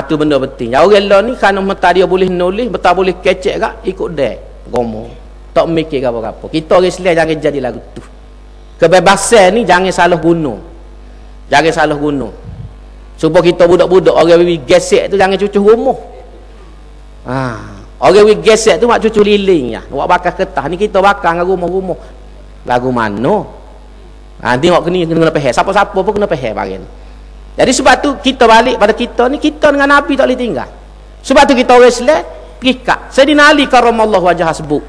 Tu benda penting. Orang lain ni kerana mata dia boleh nulis, mata boleh kecek kak, ikut dia. Agama. Tak mikir apa-apa. Kita orang Islam jangan jadi lagu tu. Kebebasan ni jangan salah guna. Jangan salah guna. Supaya kita budak-budak orang we gesek tu jangan cucuh rumah. Orang we gesek tu mak cucuh liling ya. Buat bakar kertas ni kita bakar dengan rumah-rumah. Lagu mana? Tengok kena faham. Siapa-siapa pun kena faham bagian. Jadi sebab tu kita balik pada kita ni, kita dengan Nabi tak boleh tinggal. Sebab tu kita orang Islam pikat. Sayyidina Ali karamallahu wajhah sebut.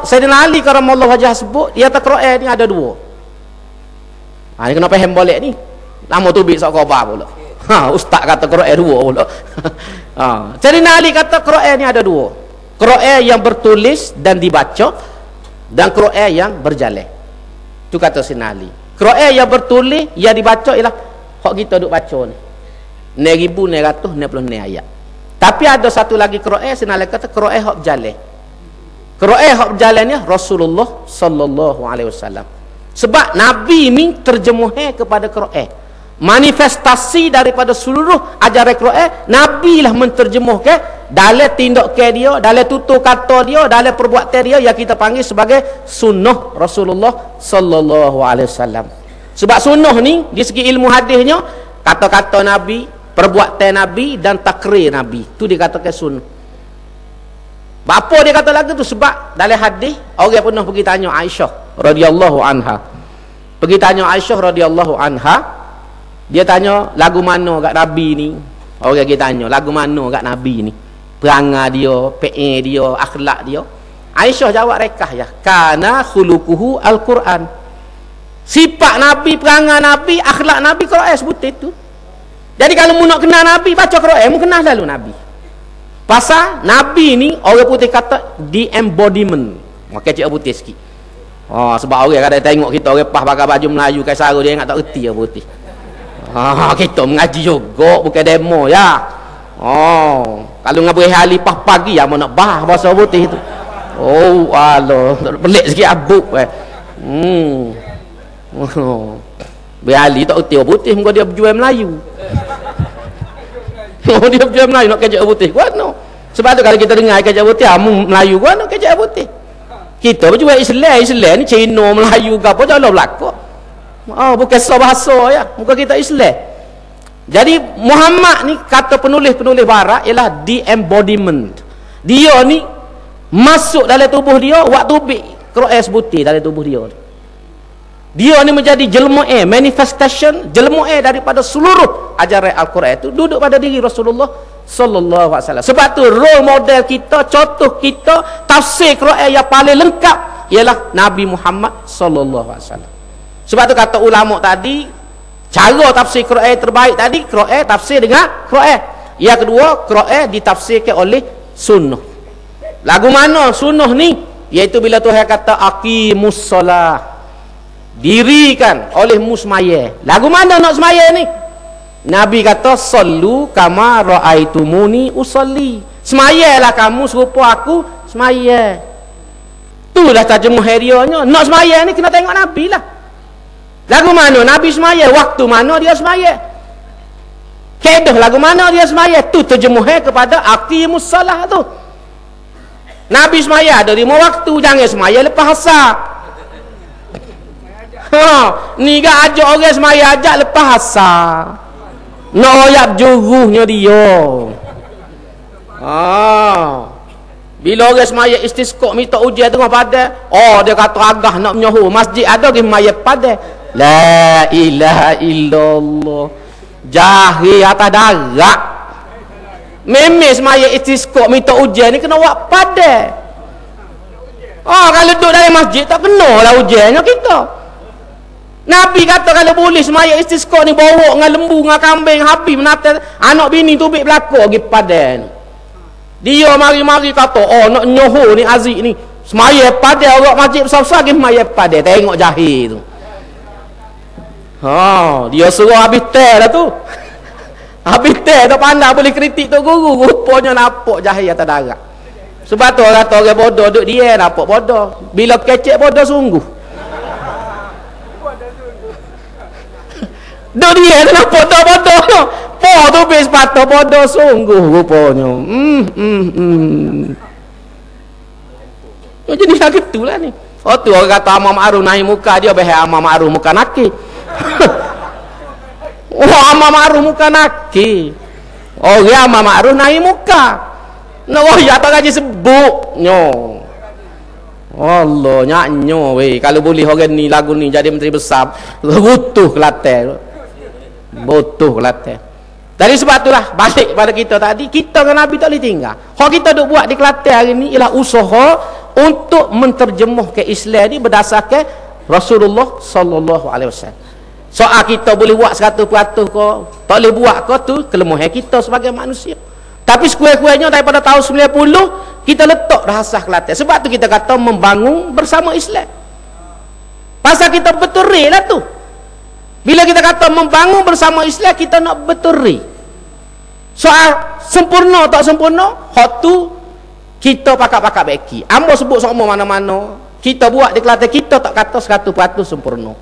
Sayyidina Ali karamallahu wajhah sebut, dia atas Quran ni ada dua. Ni kena faham balik ni. Lama tu bisa khabar pula. Ustaz kata Quran dua pula. Sayyidina Ali kata Quran ni ada dua. Quran yang bertulis dan dibaca dan Quran yang berjalan. Tu kata Sayyidina Ali. Quran yang bertulis yang dibaca ialah hak kita duk baca ni. 9,960 ayat. Tapi ada satu lagi Quran, Sayyidina Ali kata Quran hak berjalan. Quran hak berjalan ni Rasulullah sallallahu alaihi wasallam. Sebab Nabi ni terjemuh kepada Quran. Manifestasi daripada seluruh ajaran Quran, Nabi lah menterjemuhkan dalam tindakan dia, dalam tutur kata dia, dalam perbuatan dia yang kita panggil sebagai sunnah Rasulullah sallallahu alaihi wasallam. Sebab sunnah ni di segi ilmu hadisnya, kata-kata Nabi, perbuatan Nabi dan takrir Nabi, tu dikatakan sunnah. Apa dia kata lagu tu? Sebab dalam hadis orang pernah pergi tanya Aisyah radhiyallahu anha. Pergi tanya Aisyah radhiyallahu anha, dia tanya lagu mana kat Nabi ni? Orang kita tanya lagu mana kat Nabi ni? Perangai dia, PA dia, akhlak dia. Aisyah jawab rekah ya, kana khuluquhu al-Quran. Sifat Nabi, perangai Nabi, akhlak Nabi, Quran sebut itu. Jadi kalau mu nak kenal Nabi, baca Quran, mu kenal lalu Nabi. Pasal Nabi ni orang putih kata the embodiment. Makai cik putih sikit. Sebab orang kadang tengok kita orang pas pakai baju Melayu kai sara dia ingat tak reti orang putih. Kita mengaji juga bukan demo ya. Kalau ngabai hari pas pagi yang nak bah bahasa putih tu. Allah, pelik sikit abuk Berali tak reti orang putih muka dia berjual Melayu. Dia berjual Melayu nak kerja putih kuat no. Sebab tu kalau kita dengar kerja putih Melayu kuat nak kerja putih. Kita berjual Islam ni Cina Melayu ke apa jauh belakang. Bukan so bahasa ya, muka kita Islam. Jadi Muhammad ni kata penulis-penulis barat ialah the embodiment. Dia ni masuk dalam tubuh dia waktu tubik Quran sebutir dalam tubuh dia. Dia ni menjadi jelma manifestation jelma daripada seluruh ajaran Al-Quran itu duduk pada diri Rasulullah sallallahu alaihi wasallam. Sebab tu role model kita, contoh kita tafsir Quran yang paling lengkap ialah Nabi Muhammad sallallahu alaihi wasallam. Sebab tu kata ulama tadi, cara tafsir Quran terbaik tadi Quran tafsir dengan Quran. Yang kedua, Quran ditafsirkan oleh sunnah. Lagu mana sunnah ni? Iaitu bila Tuhan kata aqimus solah, dirikan oleh musmaya. Lagu mana nak semaya ni? Nabi kata sallu kama raaitumuni usolli. Semayalah kamu serupa aku semaya. Itulah terjemah harianya. Nak semaya ni kena tengok Nabi lah. Lagu mana Nabi semaya, waktu mana dia semaya, kedah lagu mana dia semaya, tu terjemah kepada aqimus salah tu. Nabi semaya ada 5 waktu, jangan semaya lepas asar. Ni gak ajak orang semaya ajak lepas asar. Nak royak juruhnya dia. Bila orang semaya istisqa minta ujian tengah pada, dia kata agah nak menyohor masjid ada ke maya pada. La ilaha illallah. Jahil atas darat. Memes semaya istisqa minta ujian ni kena buat pada. Kalau duduk dalam masjid tak kena lah ujiannya kita. Nabi kata kalau boleh semaya istisqa ni bawa dengan lembu, dengan kambing, habis menata anak bini tubik belakang pergi padan. Dia mari-mari kata, nak nyohor ni Aziz ni. Semaya padan orang masjid besar-besar pergi semaya padan. Tengok jahil tu. Dia suruh habis teh dah tu. Habis teh tak pandai boleh kritik tu guru. Rupanya nampak jahil atas darat. Sebab tu orang kata orang bodoh duduk dia nampak bodoh. Bila kecek bodoh sungguh. Duduk dia nampak bodoh. Po tu bis patah bodoh sungguh rupanya. Jadi lah gitulah ni. Tu orang kata Amar Ma'ruf nahi muka, dia behar Amar Ma'ruf muka nakir. Amar Ma'ruf muka nakir. Orang Amar Ma'ruf nahi muka. Ya tak gaji sebut nyo. Allah nyanyo weh. Kalau boleh orang ni lagu ni jadi menteri besar, butuh Kelantan. Butuh Kelantan. Dari sebab itulah balik pada kita tadi, kita dengan Nabi tak boleh tinggal. Kalau kita duk buat di Kelantan hari ni ialah usaha untuk menterjemahkan Islam ni berdasarkan Rasulullah sallallahu alaihi wasallam. Soal kita boleh buat 100% ke, tak boleh buat ke, tu kelemahan kita sebagai manusia. Tapi sekurang-kurangnya daripada tahun 90 kita letak dah asas Kelantan. Sebab tu kita kata membangun bersama Islam. Pasal kita betul lah tu. Bila kita kata membangun bersama Islam, kita nak betul. Soal sempurna tak sempurna, hak tu kita pakak-pakak beki. Ambo sebut sama mana-mana. Kita buat di Kelantan, kita tak kata 100% sempurna.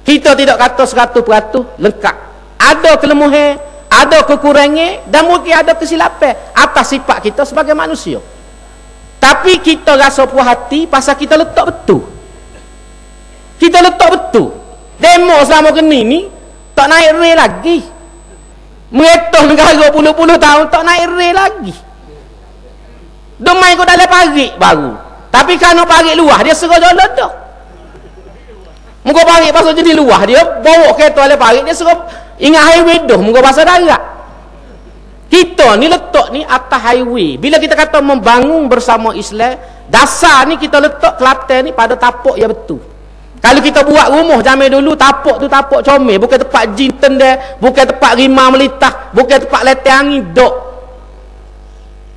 Kita tidak kata 100% lengkap. Ada kelemahan, ada kekurangan dan mungkin ada kesilapan atas sifat kita sebagai manusia. Tapi kita rasa puas hati pasal kita letak betul. Kita letak betul. Demo selama kini ni tak naik rel lagi. Meretah negara puluh-puluh tahun tak naik rel lagi. Demai kau dalam parik baru. Tapi kalau parik luar dia serah jalan dah. Muka parik pasal jadi luar dia bawa kereta dalam parik dia serah ingat highway dah muka pasal darat. Kita ni letak ni atas highway. Bila kita kata membangun bersama Islam, dasar ni kita letak Kelantan ni pada tapak yang betul. Kalau kita buat rumah zaman dulu, tapak tu tapak comel, bukan tempat jin tendai, bukan tempat rimah melitah, bukan tempat letih angin, dok.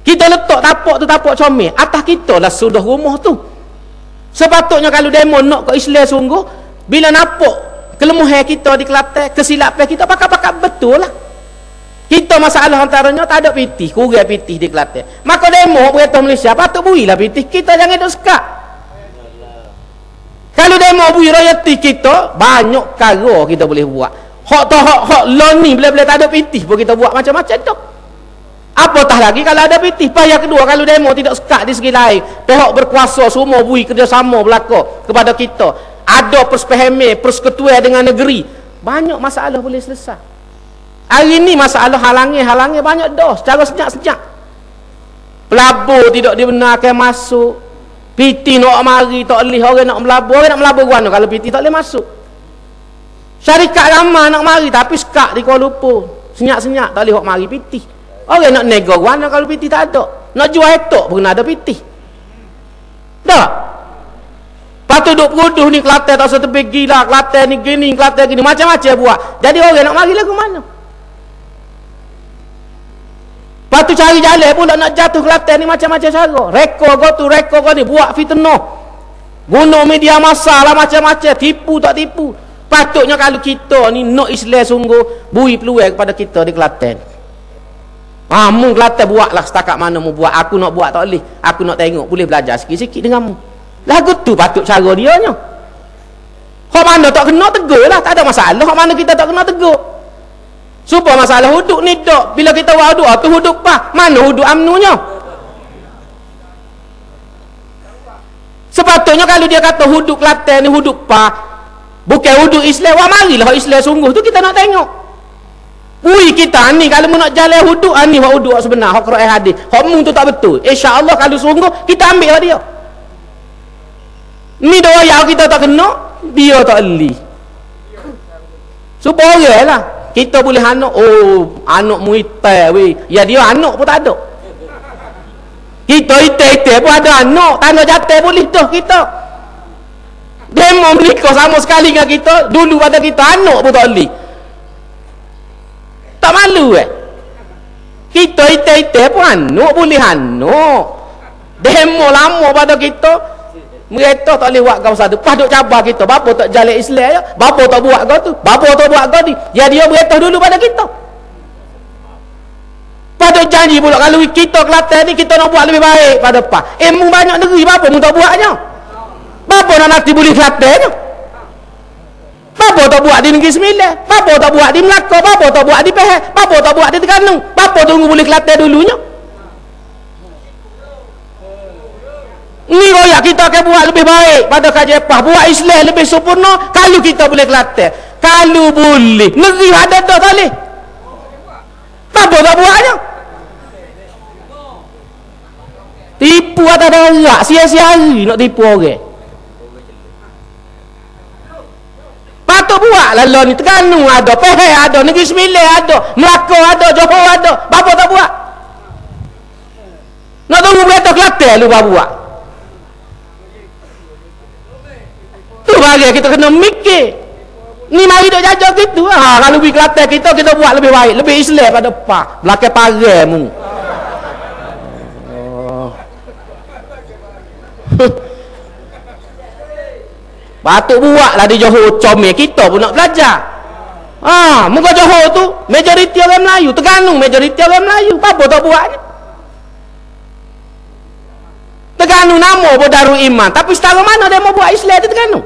Kita letak tapak tu tapak comel, atas kita lah sudah rumah tu. Sepatutnya kalau demo nak ke Islam sungguh, bila nampak kelemahan kita di Kelantan, kesilapan kita, pakat-pakat betul lah. Kita masalah antaranya tak ada pitih, kurang pitih di Kelantan. Maka demo berita Malaysia patut builah pitih. Kita jangan duk sekat. Kalau demo bui royalty kita, banyak cara kita boleh buat. Hak loan ni bila-bila tak ada pitih pun kita buat macam-macam tu. Apatah lagi kalau ada pitih. Payah kedua kalau demo tidak sekat di segi lain. Pihak berkuasa semua bui kerjasama berlaku kepada kita. Ada persepahame, persekutuan dengan negeri. Banyak masalah boleh selesai. Hari ni masalah halangi banyak dah secara senyap-senyap. Pelabur tidak dibenarkan masuk. PT nak mari tak boleh, orang nak melabur mana kalau PT tak boleh masuk. Syarikat ramah nak mari tapi sekat di Kuala Lumpur. Senyap-senyap tak boleh hok mari PT. Orang nak nego mana kalau PT tak ada. Nak jual etok pun ada PT. Dah. Patut duk peruduh ni Kelantan tak usah tepi gila, Kelantan ni gini, Kelantan gini, macam-macam buat. Jadi orang nak mari lagu mana? Lepas tu cari jalan pula nak jatuh Kelantan ni macam-macam cara. Rekod kau ni buat fitnah. Guna media massa lah macam-macam. Tipu tak tipu. Patutnya kalau kita ni nak Islam sungguh, bui peluang kepada kita di Kelantan. Mu Kelantan buatlah setakat mana mu buat. Aku nak buat tak boleh. Aku nak tengok boleh belajar sikit-sikit dengan mu. Lagu tu patut cara dia nya. Hak mana tak kena tegur lah. Tak ada masalah. Hak mana kita tak kena tegur. Supaya masalah huduk ni tak. Bila kita buat huduk, tu huduk apa? Mana huduk amnunya? Sepatutnya kalau dia kata huduk Kelantan ni huduk apa? Bukan huduk Islam. Wah marilah Islam sungguh tu kita nak tengok. Ui kita ni kalau nak jalan huduk, ni hak huduk sebenar, hak Quran hadis. Hak mu tu tak betul. Insya-Allah kalau sungguh kita ambil lah dia. Ni doa yang kita tak kena, dia tak li. Supaya lah kita boleh anak, anak muitai weh. Ya dia anak pun tak ada. Kita itai pun ada anak, tanda jatuh boleh dah kita. Demo menikah sama sekali dengan kita, dulu pada kita anak pun tak boleh. Tak malu Kita itai pun anak boleh anak. Demo lama pada kita, mereka tak boleh buat kau satu. Pas duk cabar kita, bapa tak jalan Islam ya. Bapa tak buat kau tu. Bapa tak buat kau ni. Ya dia mereka dulu pada kita. Pas duk janji pula kalau kita Kelantan ni kita nak buat lebih baik pada apa. Mu banyak negeri bapa mu tak buatnya. Bapa nak nanti boleh Kelantan je. Bapa tak buat di Negeri Sembilan. Bapa tak buat di Melaka. Bapa tak buat di Pahang. Bapa tak buat di Terengganu. Bapa tunggu boleh Kelantan dulunya. Ni royak kita akan buat lebih baik pada Kajepah, buat Islam lebih sempurna kalau kita boleh Kelantan. Kalau boleh negeri ada tak boleh. Apa tak buatnya? Tipu atas darat, sia-sia hari nak tipu orang. Patut buat lah lah ni. Terengganu ada, Pahang ada, Negeri Sembilan ada, Melaka ada, Johor ada. Bapa tak buat. Nak tunggu berita Kelantan lupa buat. Tu bagi kita kena mikir. Ni mari duk jajak gitu. Kalau pergi Kelantan kita buat lebih baik, lebih Islam pada apa? Belakang pagar mu. Patut buatlah di Johor comel kita pun nak belajar. Muka Johor tu majoriti orang Melayu, Terengganu majoriti orang Melayu. Apa tak buatnya? Terengganu nama pun Darul Iman, tapi setara mana dia mau buat Islam di Terengganu?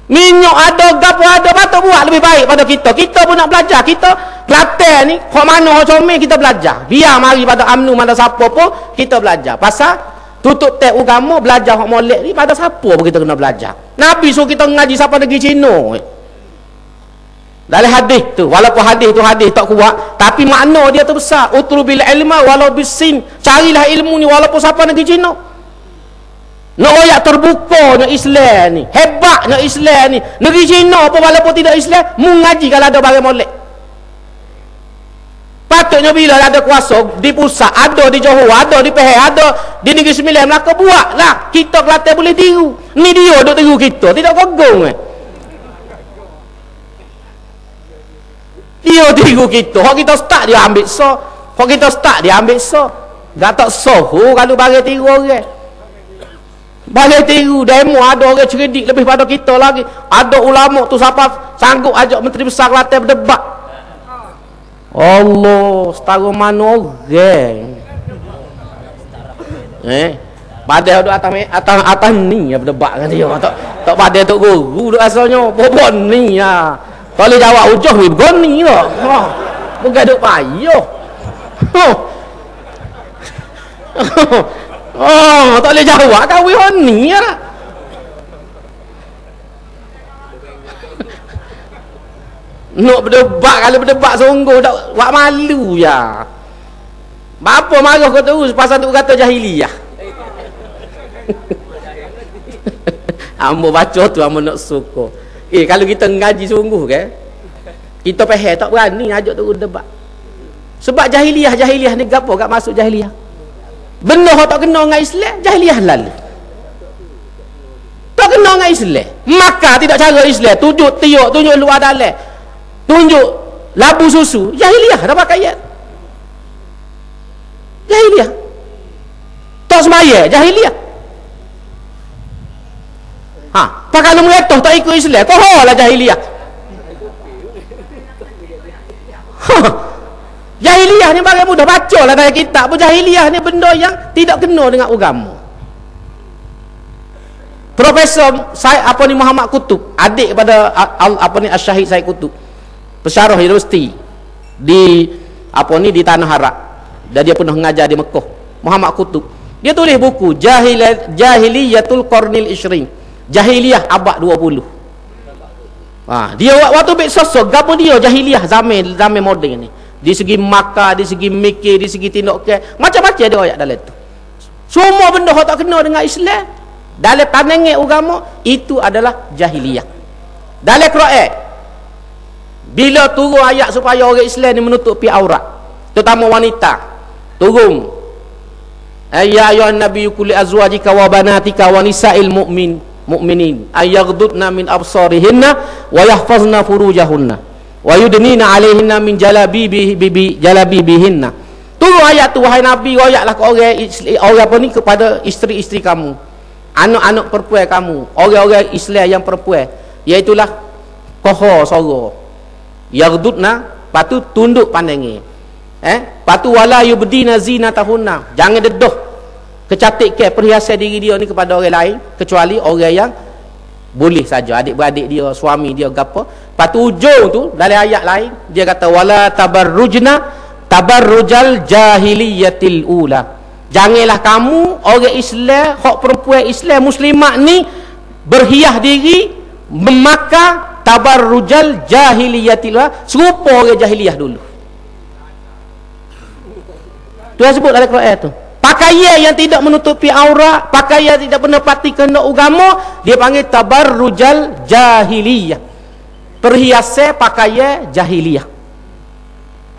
Minyak ada, gapo ada, patut buat lebih baik pada kita. Kita pun nak belajar. Kita Kelantan ni, kok mana orang comel kita belajar. Biar mari pada UMNO mana siapa pun kita belajar. Pasal tutup tek agama belajar hak molek ni pada siapa pun kita kena belajar. Nabi suruh kita ngaji siapa negeri Cina. Dalam hadis tu, walaupun hadis tu hadis tak kuat, tapi makna dia tu besar. Utlubil ilma walau bisin. Carilah ilmu ni walaupun siapa negeri Cina. Nak royak terbuka nak Islam ni. Hebat nak Islam ni. Negeri Cina pun walaupun tidak Islam, mu ngaji kalau ada barang molek. Patutnya bila ada kuasa di pusat, ada di Johor, ada di Pahang, ada di Negeri Sembilan, Melaka, buatlah. Kita Kelantan boleh tiru. Ni dia duk tiru kita, tidak kogong Dia tiru kita. Hak kita start dia ambil so. Hak kita start dia ambil so. Gak tak soho kalau bagi tiru orang. Bagi tiru demo ada orang cerdik lebih pada kita lagi. Ada ulama tu siapa sanggup ajak Menteri Besar Kelantan berdebat. Allah, setara mana orang. Padahal duk atas ni ya berdebat kan dia. Tak padahal tok guru duk asalnya. Bobon ni ya. Kalau jawab ujung ni begini lah. Bukan duk payah. Tak boleh jawab kahwin ni lah. Nak berdebat, kalau berdebat sungguh tak buat malu ya. Bapa marah kau terus pasal tu kata jahiliyah. Ambo baca tu ambo nak suka. Kalau kita ngaji sungguh kan, kita faham tak berani ajak terus debat. Sebab jahiliyah ni gapo gak masuk jahiliyah. Benda hak tak kena dengan Islam, jahiliyah lalu. Tak kena dengan Islam. Maka tidak cara Islam, tunjuk tiuk, tunjuk luar dalam. Tunjuk labu susu, jahiliyah dah pakai ayat. Jahiliyah. Tak semaya, jahiliyah. Pakai lu mereka tak ikut Islam, kau lah jahiliyah. Jahiliyah ni bagai mudah baca lah dalam kitab. Jahiliyah ni benda yang tidak kena dengan agama. Profesor Muhammad Kutub, adik kepada Asy-Syahid Said Kutub, pensyarah universiti di di Tanah Arak, dan dia pernah mengajar di Mekah. Muhammad Kutub, dia tulis buku Jahiliyatul Qarnil Ishrin, jahiliyah abad 20. Dia waktu bek sosok gapo dia jahiliyah zaman moden ni. Di segi makan, di segi mikir, di segi tindakan, macam-macam dia ayat dalam tu. Semua benda yang tak kena dengan Islam dalam pandangan agama itu adalah jahiliyah. Dalam Quran bila turun ayat supaya orang Islam ni menutupi aurat, terutama wanita, turun ya ayyuhan nabiyyu qul li azwajika wa banatika wa nisa'il mu'minin ayaghdudna min absarihinna wa yahfazna furujahunna wa yudnina 'alaihinna min jalabibihinna. Turun ayat tu wahai Nabi, royaklah ke orang apa ni kepada isteri-isteri kamu, anak-anak perempuan kamu, orang-orang Islam yang perempuan, iaitulah koho soro yaghdudna, patu tunduk pandangan, patu wala yubdina zinatahunna, jangan dedah kecantikan perhiasan diri dia ni kepada orang lain kecuali orang yang boleh saja, adik-beradik dia, suami dia gapo. Patu ujung tu dalam ayat lain dia kata wala tabarrujal jahiliyatil ula, janganlah kamu orang Islam, hak perempuan Islam muslimat ni berhias diri memakai tabarrujal jahiliyatil ula, serupa orang jahiliyah dulu. Tu yang sebut dalam Quran tu. Pakaian yang tidak menutupi aurat, pakaian yang tidak menepati kehendak agama, dia panggil tabarrujal jahiliyah. Perhiasan pakaian jahiliyah.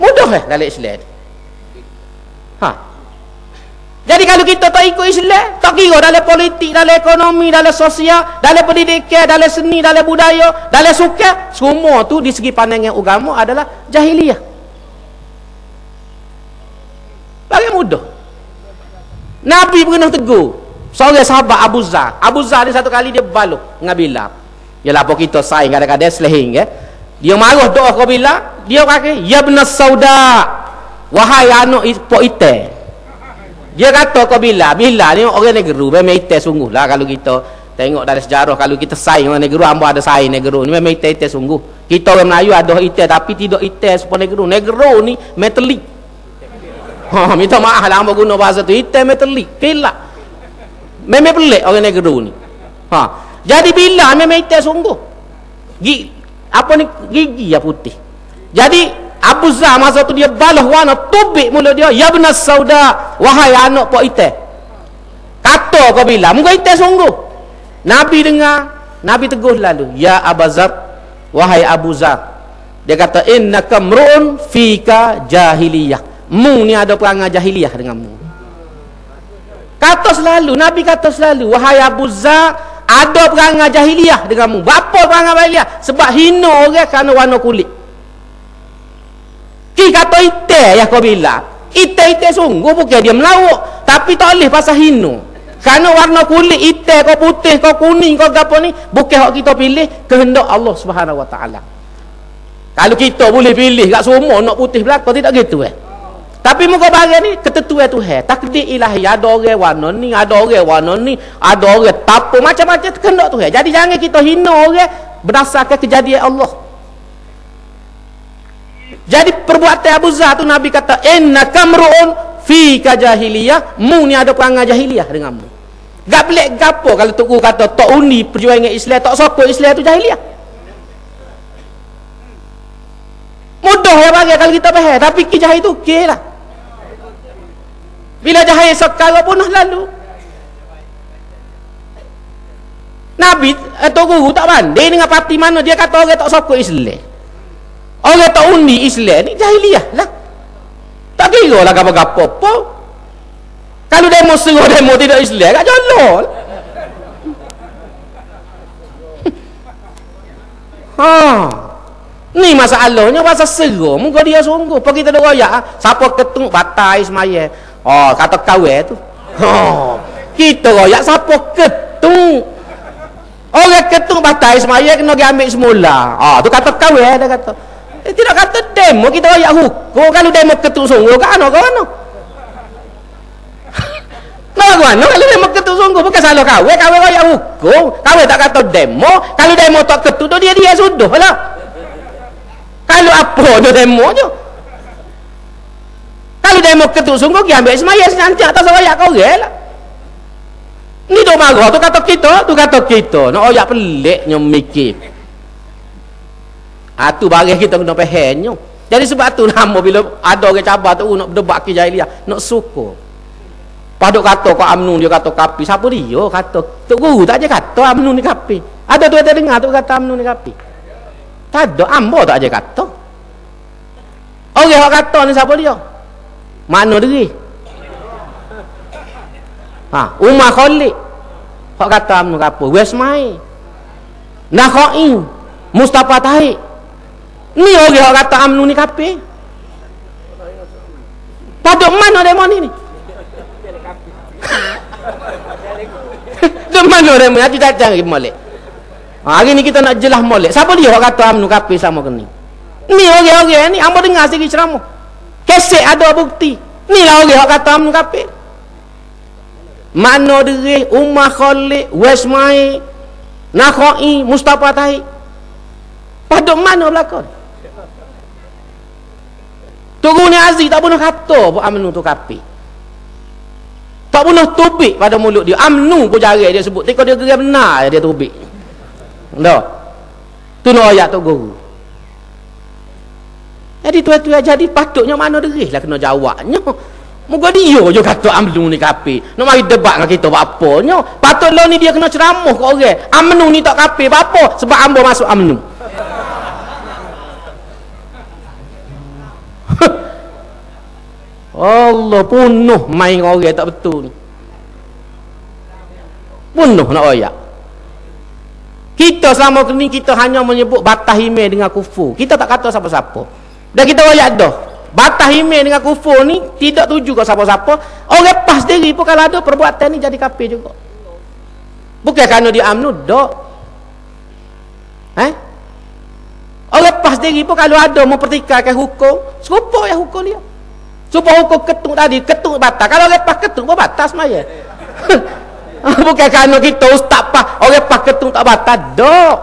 Mudah dalam Islam. Jadi kalau kita tak ikut Islam, tak kira dalam politik, dalam ekonomi, dalam sosial, dalam pendidikan, dalam seni, dalam budaya, dalam sukan, semua tu di segi pandangan agama adalah jahiliyah. Bagi mudah. Nabi pernah tegur seorang sahabat Abu Zar. Abu Zar ni satu kali dia berbaluk dengan Bilal. Yalah apa kita saing kadang-kadang selehing dia marah doa ke Bilal, dia kata ya ibnas sauda, wahai anak pok ite. Dia kata ke Bilal ni orang negeri memang ite sungguhlah kalau kita Tengok dari sejarah, kalau kita saing dengan negeri, hamba ada saing negeri ni memang ite sungguh. Kita orang Melayu ada ite tapi tidak ite seperti negeri. Negeri ni metalik. Minta maaf lah hamba guna bahasa tu, ite metalik, kilak. Memang pelik orang negeri ni. Jadi bila memang ite sungguh. Gigi ya putih. Jadi Abu Zar masa tu dia balah warna tubik mulut dia, ya benar sauda, wahai anak pak ite. Kata kau bila muka ite sungguh. Nabi dengar, Nabi teguh lalu, ya Abu Zar, wahai Abu Zar. Dia kata, innaka mru'un fika jahiliyah. Mu ni ada perangai jahiliyah denganmu. Kata selalu, Nabi kata selalu, wahai Abu Zar, ada perangai jahiliyah denganmu. Apa perangai jahiliyah? Sebab hina orang kerana warna kulit. Ki kata ite ya kau bila. Ite sungguh bukan dia melawak, tapi tak boleh pasal hina. Kerana warna kulit hitam kau putih kau kuning kau gapo ni bukan hak kita pilih, kehendak Allah Subhanahu Wa Taala. Kalau kita boleh pilih kat semua nak putih belaka tidak gitu Tapi muka bahagian ni ketentuan Tuhan, takdir ilahi. Ada orang warna ni, ada orang warna ni, ada orang apa macam-macam kehendak Tuhan. Jadi jangan kita hina orang berdasarkan kejadian Allah. Jadi perbuatan Abu Zar tu Nabi kata, innaka mru'un fika jahiliyah, mu ni ada perangai jahiliyah denganmu. Gak pelik gapo kalau Tok Guru kata tak undi perjuangan Islam, tak sokong Islam tu jahiliyah. Mudah ya bagi kalau kita faham, tapi ki jahil tu okey lah. Bila jahil sekarang punah lalu. Nabi Tok Guru tak banding dengan parti mana dia kata orang tak sokong Islam. Orang tak undi Islam ni jahiliyah lah. Tak kira lah gapo-gapo apa. Kalau demo seruh demo tidak Islam, kat jolol. Ni masalahnya pasal seruh. Muka dia sungguh. Pergi kita royak, siapa ketung batai semaya. Kata kawe tu. Kita royak siapa ketung. Orang ketung batai semaya kena pergi ambil semula. Tu kata kawe dia kata. Tidak kata demo kita royak hukum. Kalau demo ketung sungguh kan mana? Mana kalau demo ketuk sungguh bukan salah kawe royak hukum. Kawe tak kata demo, kalau demo tak ketuk tu dia sudah lah. Kalau apa tu demo tu? Kalau demo ketuk sungguh dia ambil semaya nanti atas royak kau lah. Ni tu marah tu kata kita, nak royak peliknya mikir. Tu bagi kita kena fahamnya. Jadi sebab tu nama bila ada orang cabar tu nak berdebat ke jahiliyah, nak syukur. Paduk kata kau amnu dia kata kapi. Siapa dia kata? Tok Guru tak aja kata amnu ni kapi. Ada tu ada dengar tu kata amnu ni kapi. Tak ada, ambo tak aja kata. Orang hak kata ni siapa dia? Mana diri? Umar Khalid. Hak kata amnu kapi. Wesmai. Nakhai. Mustafa Tahir. Ni orang hak kata amnu ni kapi. Paduk mana demo ni? Di mana orang mati datang lagi molek. Hari ni kita nak jelas molek. Siapa dia orang kata amnu kapi sama ke ni? Ni orang-orang ni hamba dengar sikit ceramah. Kesek ada bukti. Ni lah orang kata amnu kapi. Mana diri Umar Khalid, Wesmai, Nakhai, Mustafa Tahir. Paduk mana belakang? Tok Guru ni Aziz tak pernah kata buat amnu tu kapi. Tak pernah tubik pada mulut dia. Amnu pun jari dia sebut. Teka dia geram benar dia tubik. Tak? Tu nak ayat Tok Guru. Jadi tuan-tuan jadi patutnya mana derih lah kena jawabnya. Moga dia je kata amnu ni kapi. Nak mari debat dengan kita buat apanya. Patutlah ni dia kena ceramah ke orang. Amnu ni tak kapi. Apa? Sebab hamba masuk amnu. Allah punuh main orang tak betul ni. Punuh nak royak. Kita selama ni kita hanya menyebut batah email dengan kufur. Kita tak kata siapa-siapa. Dan kita royak dah. Batah email dengan kufur ni tidak tuju ke siapa-siapa. Orang pas diri pun kalau ada perbuatan ni jadi kafir juga. Bukan kerana dia amnu dak. Orang pas diri pun kalau ada mempertikaikan hukum, serupa ya hukum dia. Supaya hukum ketuk tadi, ketuk batas. Kalau lepas ketuk pun batas maya. Bukan kerana kita ustaz pah, orang pah ketung tak batal dak.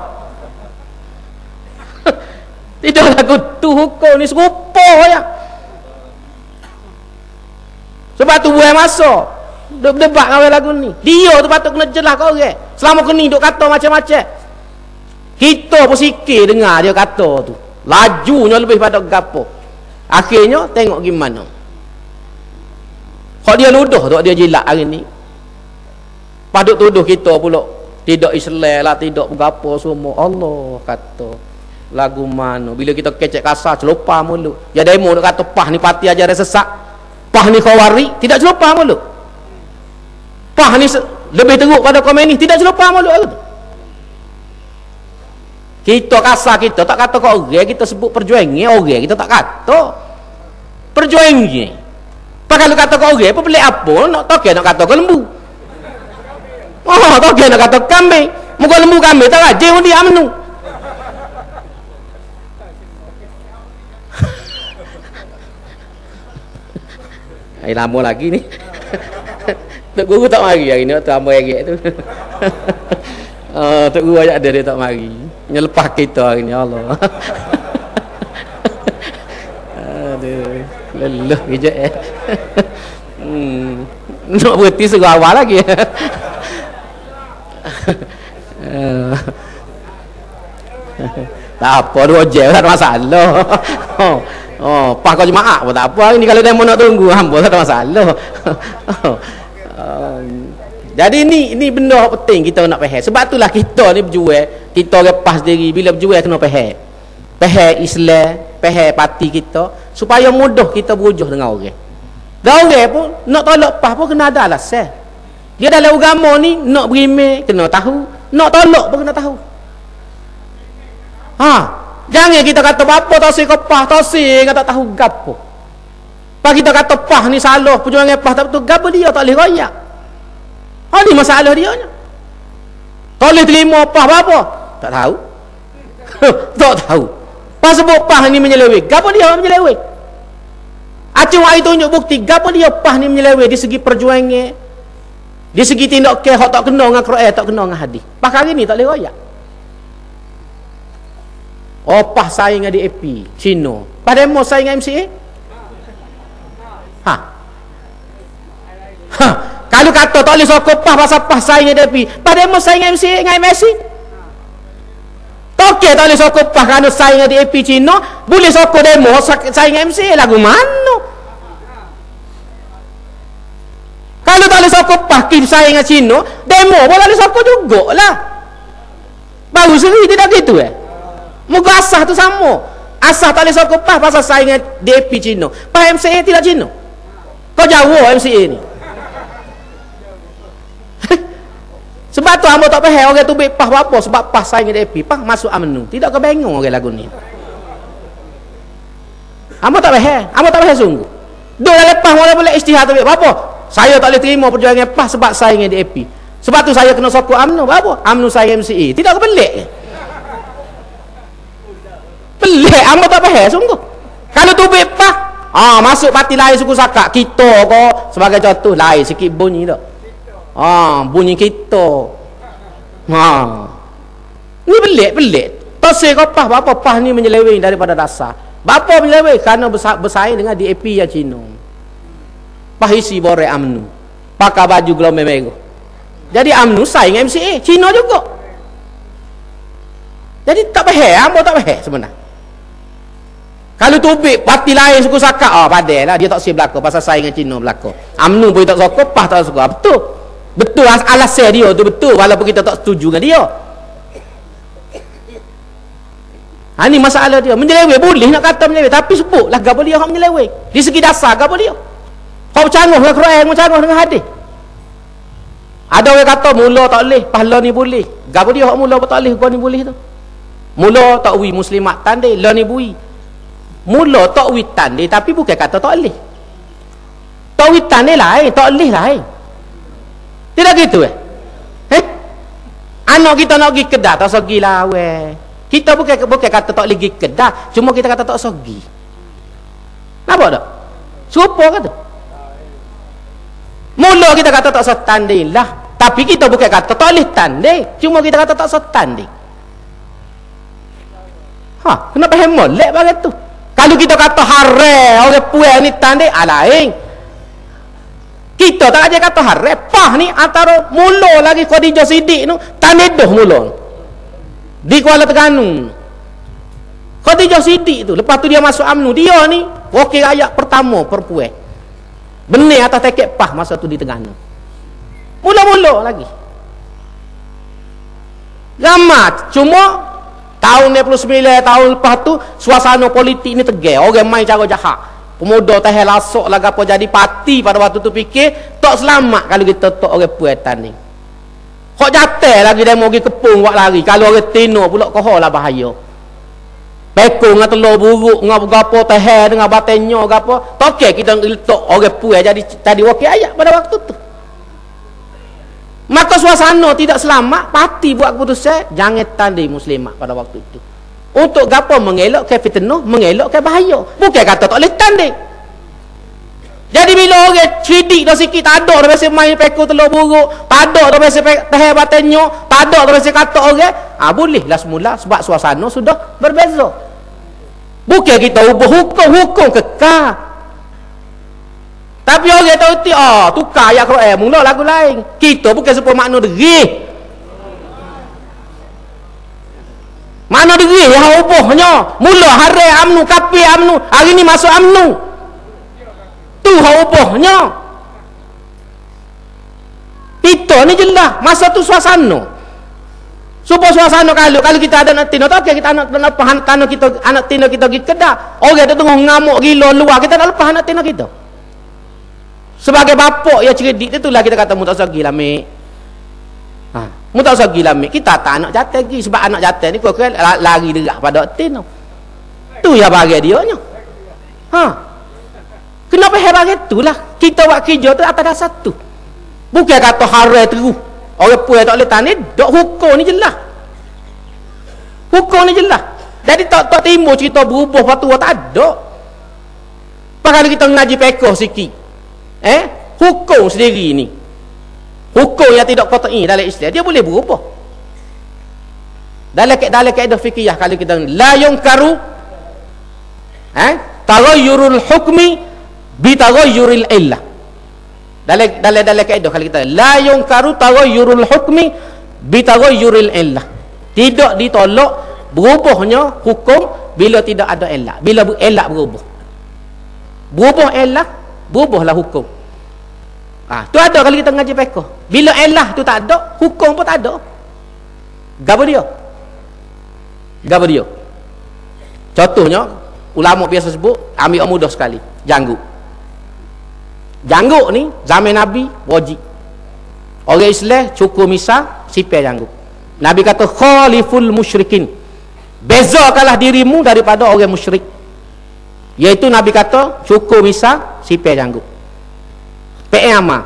Tidak lagu tu hukum ni serupa ya. Sebab tu buai masa debat dengan lagu ni. Dia tu patut kena jelas kau orang. Selama kini duk kata macam-macam. Kita pun sikit dengar dia kata tu. Lajunya lebih pada gapo. Akhirnya tengok gimana. Kalau dia nuduh tu dia jilat hari ni. Paduk tuduh kita pula tidak Islam lah, tidak berapa semua. Allah kata lagu mana bila kita kecek kasar celupar mulut. Ya demo nak kata pah ni parti ajaran sesat. Pah ni khawari, tidak celupar mulut. Pah ni lebih teruk pada komen ni, tidak celupar mulut aku tu. Kita kasar kita tak kata kau orang, kita sebut perjuangnya orang, kita tak kata perjuangnya. Pak kalau kata kau orang, apa pelik apa nak toke nak kata kau lembu. Oh, toke nak kata kambing. Muka lembu kambing tak rajin dia menu. Ai lama lagi ni. Tok guru tak mari hari ni, tok ambo agak tu. Tok guru ajak dia tak mari. Nyelepas kita hari ni Allah. Aduh, lelah kejap nak berhenti suruh awal lagi. Tak apa, 2 jam tak ada masalah. Pas kau jemaah pun tak apa hari ni kalau demo nak tunggu hamba tak ada masalah. Jadi ni benda penting kita nak faham. Sebab itulah kita ni berjuang, kita lepas diri bila berjuang kena faham. Faham Islam, faham parti kita supaya mudah kita berujuh dengan orang. Dan orang pun nak tolak pas pun kena ada alasan. Dia dalam agama ni nak berimeh kena tahu, nak tolak pun kena tahu. Jangan kita kata apa tosik kau pah tosik tak tahu gapo. Pak kita kata pah ni salah, perjuangan pah tak betul, gapo dia tak boleh royak. Ni masalah dia nya. Tak boleh terima pah apa? Tak tahu. Tak tahu. Pas sebut pah ni menyeleweng, gapo dia menyeleweng? Acung ai tunjuk bukti gapo dia pah ni menyeleweng di segi perjuangan. Di segi tindak ke hak tak kena dengan Quran, tak kena dengan hadis. Pas hari ni tak boleh royak. Pah saing dengan DAP Cina. Pada mau saing dengan MCA? Kalau kata tak boleh sokong pah pasal pah saing dengan DAP, pada mau saing dengan MCA dengan MSC? Okey, tak boleh sokong pah kerana saing dengan DAP Cina, boleh sokong demo saing dengan MCA lagu mana? Kalau tak boleh sokong pah kim saing dengan Cina, demo pun tak boleh sokong jugalah. Baru sendiri tidak gitu Muka asah tu sama. Asah tak boleh sokong pah pasal saing dengan DAP Cina. Pah MCA tidak Cina. Kau jauh MCA ni. Sebab tu hamba tak faham orang tu baik pah apa sebab pah saing dengan DAP. Pah masuk UMNO. Tidak kau bingung orang lagu ni. Hamba tak faham. Hamba tak faham sungguh. Dua dah lepas mula boleh istihad tu baik apa? Saya tak boleh terima perjuangan pah sebab saing dengan DAP. Sebab tu saya kena sokong UMNO. Apa? UMNO saing MCA. Tidak kau pelik pelik, hamba tak faham sungguh. Kalau tu bepah masuk parti lain suku sakak kita kau sebagai contoh lain sikit bunyi tak bunyi kita ni pelik tosik kau pah apa pah ni menyeleweng daripada dasar bapa menyeleweng kerana bersaing dengan DAP yang Cina. Pah isi borek UMNO pakai baju gelombang merah, jadi UMNO saing MCA Cina juga. Jadi tak faham, hamba tak faham sebenarnya. Kalau tubik parti lain suku sakak padahlah dia tak siap berlaku pasal saingan Cina berlaku. UMNO pun tak sokong, pah tak sokong. Betul alasan dia tu betul walaupun kita tak setuju dengan dia. Ni masalah dia. Menyeleweng boleh nak kata menyeleweng, tapi sebutlah gapo dia hak menyeleweng. Di segi dasar gapo dia? Kau bercanggah dengan Quran, bercanggah dengan hadis. Ada orang kata mula tak boleh, pahala ni boleh. Gapo dia hak mula tak boleh, kau ni boleh tu. Mula tak wi muslimat tandai, la ni bui. Mula tak witan dia tapi bukan kata tak boleh. Tak witan dia lain, tak boleh lain. Tidak gitu anak kita nak pergi Kedah tak sogi lah kita bukan kata tak boleh pergi Kedah, cuma kita kata tak sogi. Nampak tak? Serupa kata. Mula kita kata tak sogi tandai lah. Tapi kita bukan kata tak boleh tanding, cuma kita kata tak setanding. Kenapa molek bagai tu? Kalau kita kata haram orang puan ni tanding, lain. Kita tak aja kata haram, pah ni antara mula lagi Khadijah Siddiq tu tanidah mula. Di Kuala Terengganu. Khadijah Siddiq tu, lepas tu dia masuk UMNO, dia ni wakil rakyat pertama perempuan. Benih atas teket pah masa tu di Terengganu. Mula-mula lagi. Gamat, cuma tahun 99 tahun lepas tu suasana politik ni tegar, orang main cara jahat. Pemuda teh lasok lah apa jadi parti pada waktu tu fikir tak selamat kalau kita tak orang puatan ni. Kok jatuh lagi demo pergi kepung buat lari. Kalau orang tino pula koho lah bahaya. Pekong dengan telur buruk dengan gapo teh dengan batenyo gapo. Tak okey kita letak orang puan jadi wakil ayat pada waktu tu. Maka suasana tidak selamat, parti buat keputusan jangan tanding muslimat pada waktu itu. Untuk gapo mengelak ke fitnah, mengelak ke bahaya. Bukan kata tak boleh tanding. Jadi bila orang cidik dah sikit tak ada dah biasa main pekor telur buruk, tak ada dah biasa teh batenyo, tak ada dah biasa kata orang, bolehlah semula sebab suasana sudah berbeza. Bukan kita ubah hukum kekal. Tapi orang tahu ti tukar ayat Quran mula lagu lain. Kita bukan supaya makna derih. Mana derih yang ubahnya. Mula hari UMNO, kafir UMNO, hari ni masuk UMNO. Tu hak ubahnya. Kita ni jelas masa tu suasana. Supaya suasana kalau kita ada anak tino tak okay, kita anak tanah kita anak tino kita pergi Kedah. Orang tu tengah ngamuk gila luar, kita nak lepas anak tino kita. Sebagai bapak yang cerdik itulah kita kata mu tak usah gila mek. Mu tak usah gila mek. Kita tak anak jatuh lagi sebab anak jatuh ni kau lari derah pada tino. Tu ya bagi dia nya. Kenapa hebat itulah kita buat kerja tu atas dasar tu. Bukan kata haram terus. Orang puan tak boleh tani, dok hukum ni jelas. Hukum ni jelas. Jadi tak timbul cerita berubah fatwa tak ada. Kalau kita ngaji pekoh sikit. Hukum sendiri ni. Hukum yang tidak qat'i dalam Islam dia boleh berubah. Dalam kaedah fikih kalau kita la yunkaru taghayyurul hukmi bi taghayyuril illah. Dalam kaedah kalau kita la yunkaru taghayyurul hukmi bi taghayyuril illah. Tidak ditolak berubahnya hukum bila tidak ada illah. Bila illah berubah. Berubah illah, berubahlah hukum. Tu ada kalau kita ngaji fiqh. Bila illah tu tak ada, hukum pun tak ada. Gapo dia? Contohnya ulama biasa sebut, ambil yang mudah sekali, janggut. Janggut ni zaman Nabi wajib. Orang Islam cukup misah sipir janggut. Nabi kata khaliful musyrikin. Bezakanlah dirimu daripada orang musyrik. Iaitu Nabi kata cukup misah sipir janggut. PMA.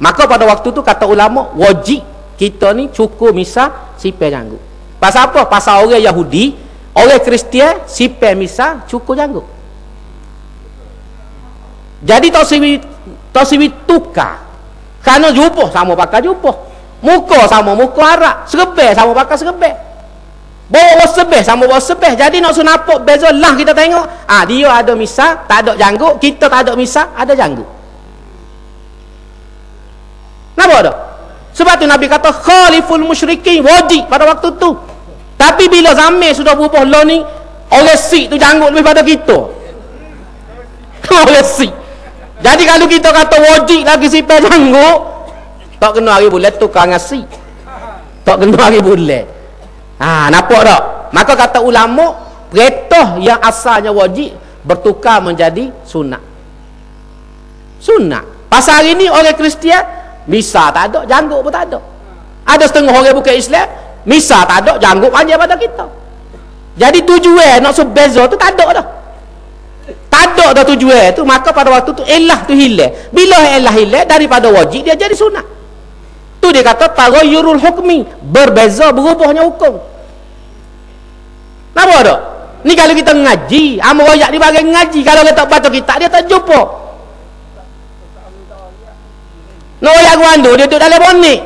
Maka pada waktu tu kata ulama wajib kita ni cukup misah sipir janggut. Pasal apa? Pasal orang Yahudi, orang Kristian sipir misah cukup janggut. Jadi tak siwi tukar. Kerana jubah sama pakai jubah. Muka sama muka Arab, serbeh sama pakai serbeh. Bawa sebeh sama bawa sebeh. Jadi nak sunapuk beza lah kita tengok. Dia ada misah, tak ada janggut, kita tak ada misah, ada janggut. Kenapa dah? Sebab tu Nabi kata khaliful musyrikin wajib pada waktu tu. Tapi bila zaman sudah berubah lah ni, orang Sikh tu janggut lebih pada kita. Orang Sikh. Jadi kalau kita kata wajib lagi sipir janggut, tak kena hari bulan tukar dengan Sikh. Tak kena hari bulan. Nampak tak? Maka kata ulama, perintah yang asalnya wajib bertukar menjadi sunat. Sunat. Pasal hari ni orang Kristian misah tak ada, janggut pun tak ada. Ada setengah orang bukan Islam, misah tak ada, janggut panjang pada kita. Jadi tujuan nak sebeza tu tak ada dah. Tak ada dah tujuan tu, maka pada waktu tu ilah tu hilang. Bila ilah hilang daripada wajib dia jadi sunat. Tu dia kata taghayyurul hukmi, berbeza berubahnya hukum. Nampak tak? Ni kalau kita ngaji, amal royak di bagian ngaji, kalau kita baca kitab dia tak jumpa. Nak royak guandu dia duduk dalam bonik.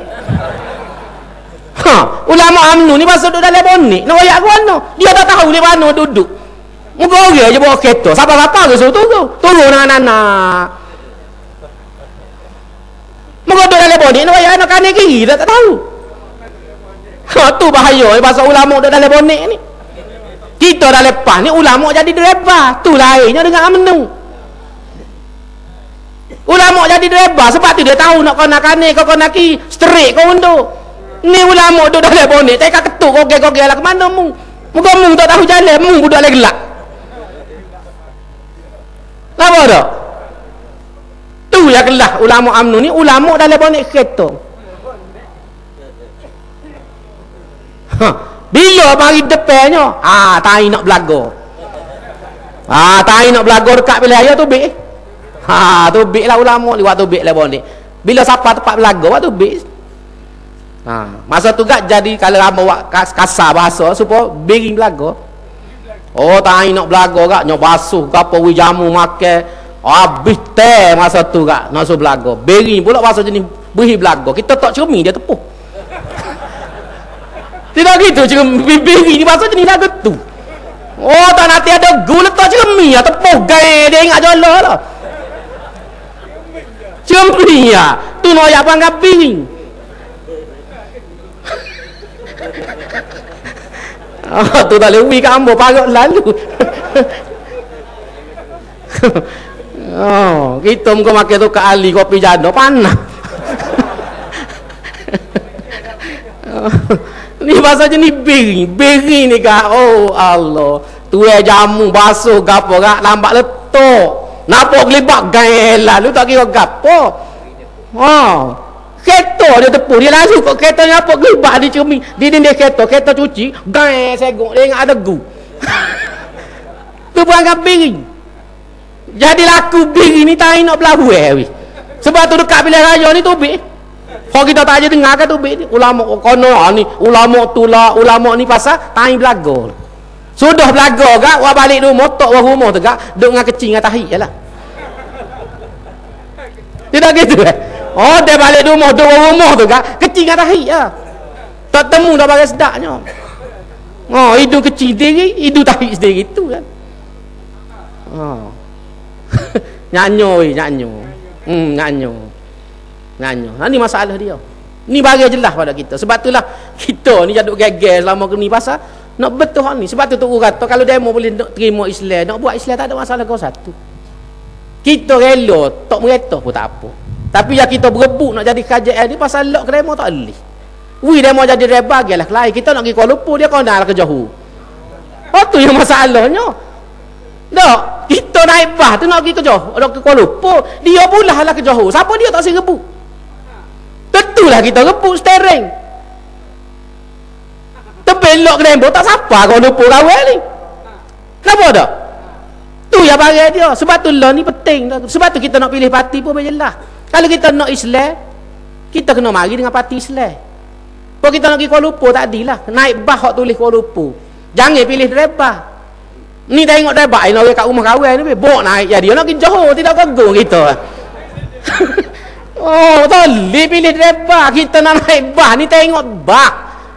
Ulama UMNO ni pasal duduk dalam bonik nak royak ke mana? Dia tak tahu di mana duduk. Muka orang je bawa kereta. Siapa-siapa ke suruh turun dengan anak. Muka duduk dalam bonik nak royak anak kanan kiri tak tahu. Tu bahaya pasal ulama duduk dalam bonik ni. Kita dah lepas ni ulama jadi driver. Tu lainnya dengan UMNO. Ulama jadi driver sebab tu dia tahu nak kau nak kanan kau nak kiri straight kau untuk. Ni ulama duduk dalam bonik tak ketuk kogel-kogel lah ke mana mu. Muka mu tak tahu jalan mu duduk dalam gelap. Apa dah? Tu yang kelah ulama UMNO ni ulama dalam bonik kereta. Bila mari depannya tai nak belaga. Tai nak belaga dekat wilayah tu bik. Tu bik lah ulama ni waktu bik lah bonik. Bila siapa tempat belaga waktu bik. Masa tu gak jadi kalau hamba kasar bahasa supaya bering belaga. Tai nak belaga gak nyok basuh gapo wi jamu makan habis teh masa tu gak nak suruh belaga. Bering pula bahasa jenis beri belaga. Kita tak cermin dia tepuh. Tidak gitu bering ni bahasa jenis lagu tu. Tak nanti ada gula tak cermin ya tepuh gaya dia ingat jala lah. Cermin ya. Tu nak apa anggap bering. Tu tak lewi kat hamba parut lalu. Kita muka makan tu kat Ali kopi janda panas. Ni bahasa jenis bering ni kak. Allah tu jamu basuh gapo kak lambat letuk nampak gelibak gaya lalu tak kira gapo. Kereta dia tepuh dia langsung kok kereta ni apa gelibak di cermin di dinding kereta cuci gaya segok dia ingat ada gu. Tu perangai bering. Jadi laku bering ni tak nak berlabuh sebab tu dekat pilihan raya ni tubik. Kalau kita tak aja dengar kan tubik ni ulama kono ni ulama tu lah ulama ni pasal tai belaga. Sudah belaga kak wah balik rumah tok wah rumah tu kak duk dengan kecil dengan tahi jelah. Tidak gitu dia balik rumah duk rumah tu kak kecil dengan tahi lah. Tak temu dah bagai sedaknya. Hidung kecil sendiri hidung tahi sendiri tu kan. Nyanyo. Ni masalah dia. Ni bagi jelas pada kita. Sebab itulah kita ni jaduk geger selama ni pasal nak betul ni. Sebab tu Tok kata kalau demo boleh nak terima Islam, nak buat Islam tak ada masalah kau satu. Kita rela tak mereta pun tak apa. Tapi yang kita berebut nak jadi kerajaan ni pasal lok demo tak boleh. Demo jadi reba gilah lain. Kita nak pergi Kuala Lumpur dia kau nak ke Johor. Tu yang masalahnya. Tak, kita naik bah tu nak pergi ke Johor, nak ke Kuala Lumpur, dia pula lah ke Johor. Siapa dia tak saya rebut? Tentulah kita rebut steering. Terbelok ke Dembo tak siapa Kuala Lumpur kawal ni. Kenapa tak? Tu yang bagi dia. Sebab tu lah ni penting. Sebab tu kita nak pilih parti pun jelas. Kalau kita nak Islam, kita kena mari dengan parti Islam. Kalau kita nak pergi Kuala Lumpur tak adilah. Naik bah hak tulis Kuala Lumpur. Jangan pilih driver. Ni tengok driver ni orang kat rumah kawan ni bawa naik jadi dia nak pergi Johor tidak kagum kita. Toleh pilih driver. Kita nak naik bah ni tengok bah.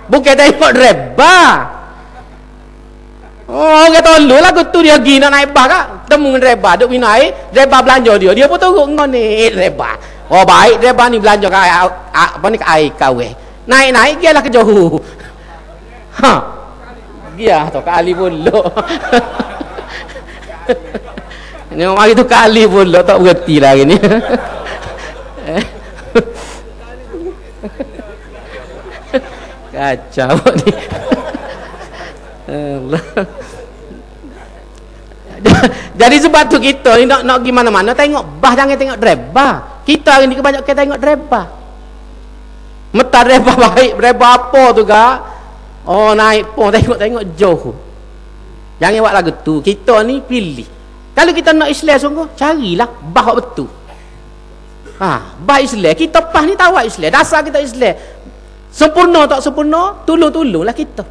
Bukan tengok driver. Orang tolong lah tu dia pergi nak naik bah kak. Temu dengan driver duk pergi naik, driver belanja dia pun turun dengan ni driver. Baik driver ni belanja ke apa ni ke air kawe. Naik dia lah ke Johor. Dia tu kali pula. Ni mari tu kali pula tak berhenti lagi ni. Kacau ni. Allah. Jadi sebab tu kita ni nak pergi mana-mana tengok bah, jangan tengok driver. Kita hari ni kebanyakan tengok driver. Metar driver baik, driver apa tu kak? Naik pun tengok jauh. Jangan buat lagu tu. Kita ni pilih. Kalau kita nak Islam sungguh, carilah bah betul. Bah Islam. Kita pas ni tahu Islam. Dasar kita Islam. Sempurna tak sempurna, tolong-tolonglah kita.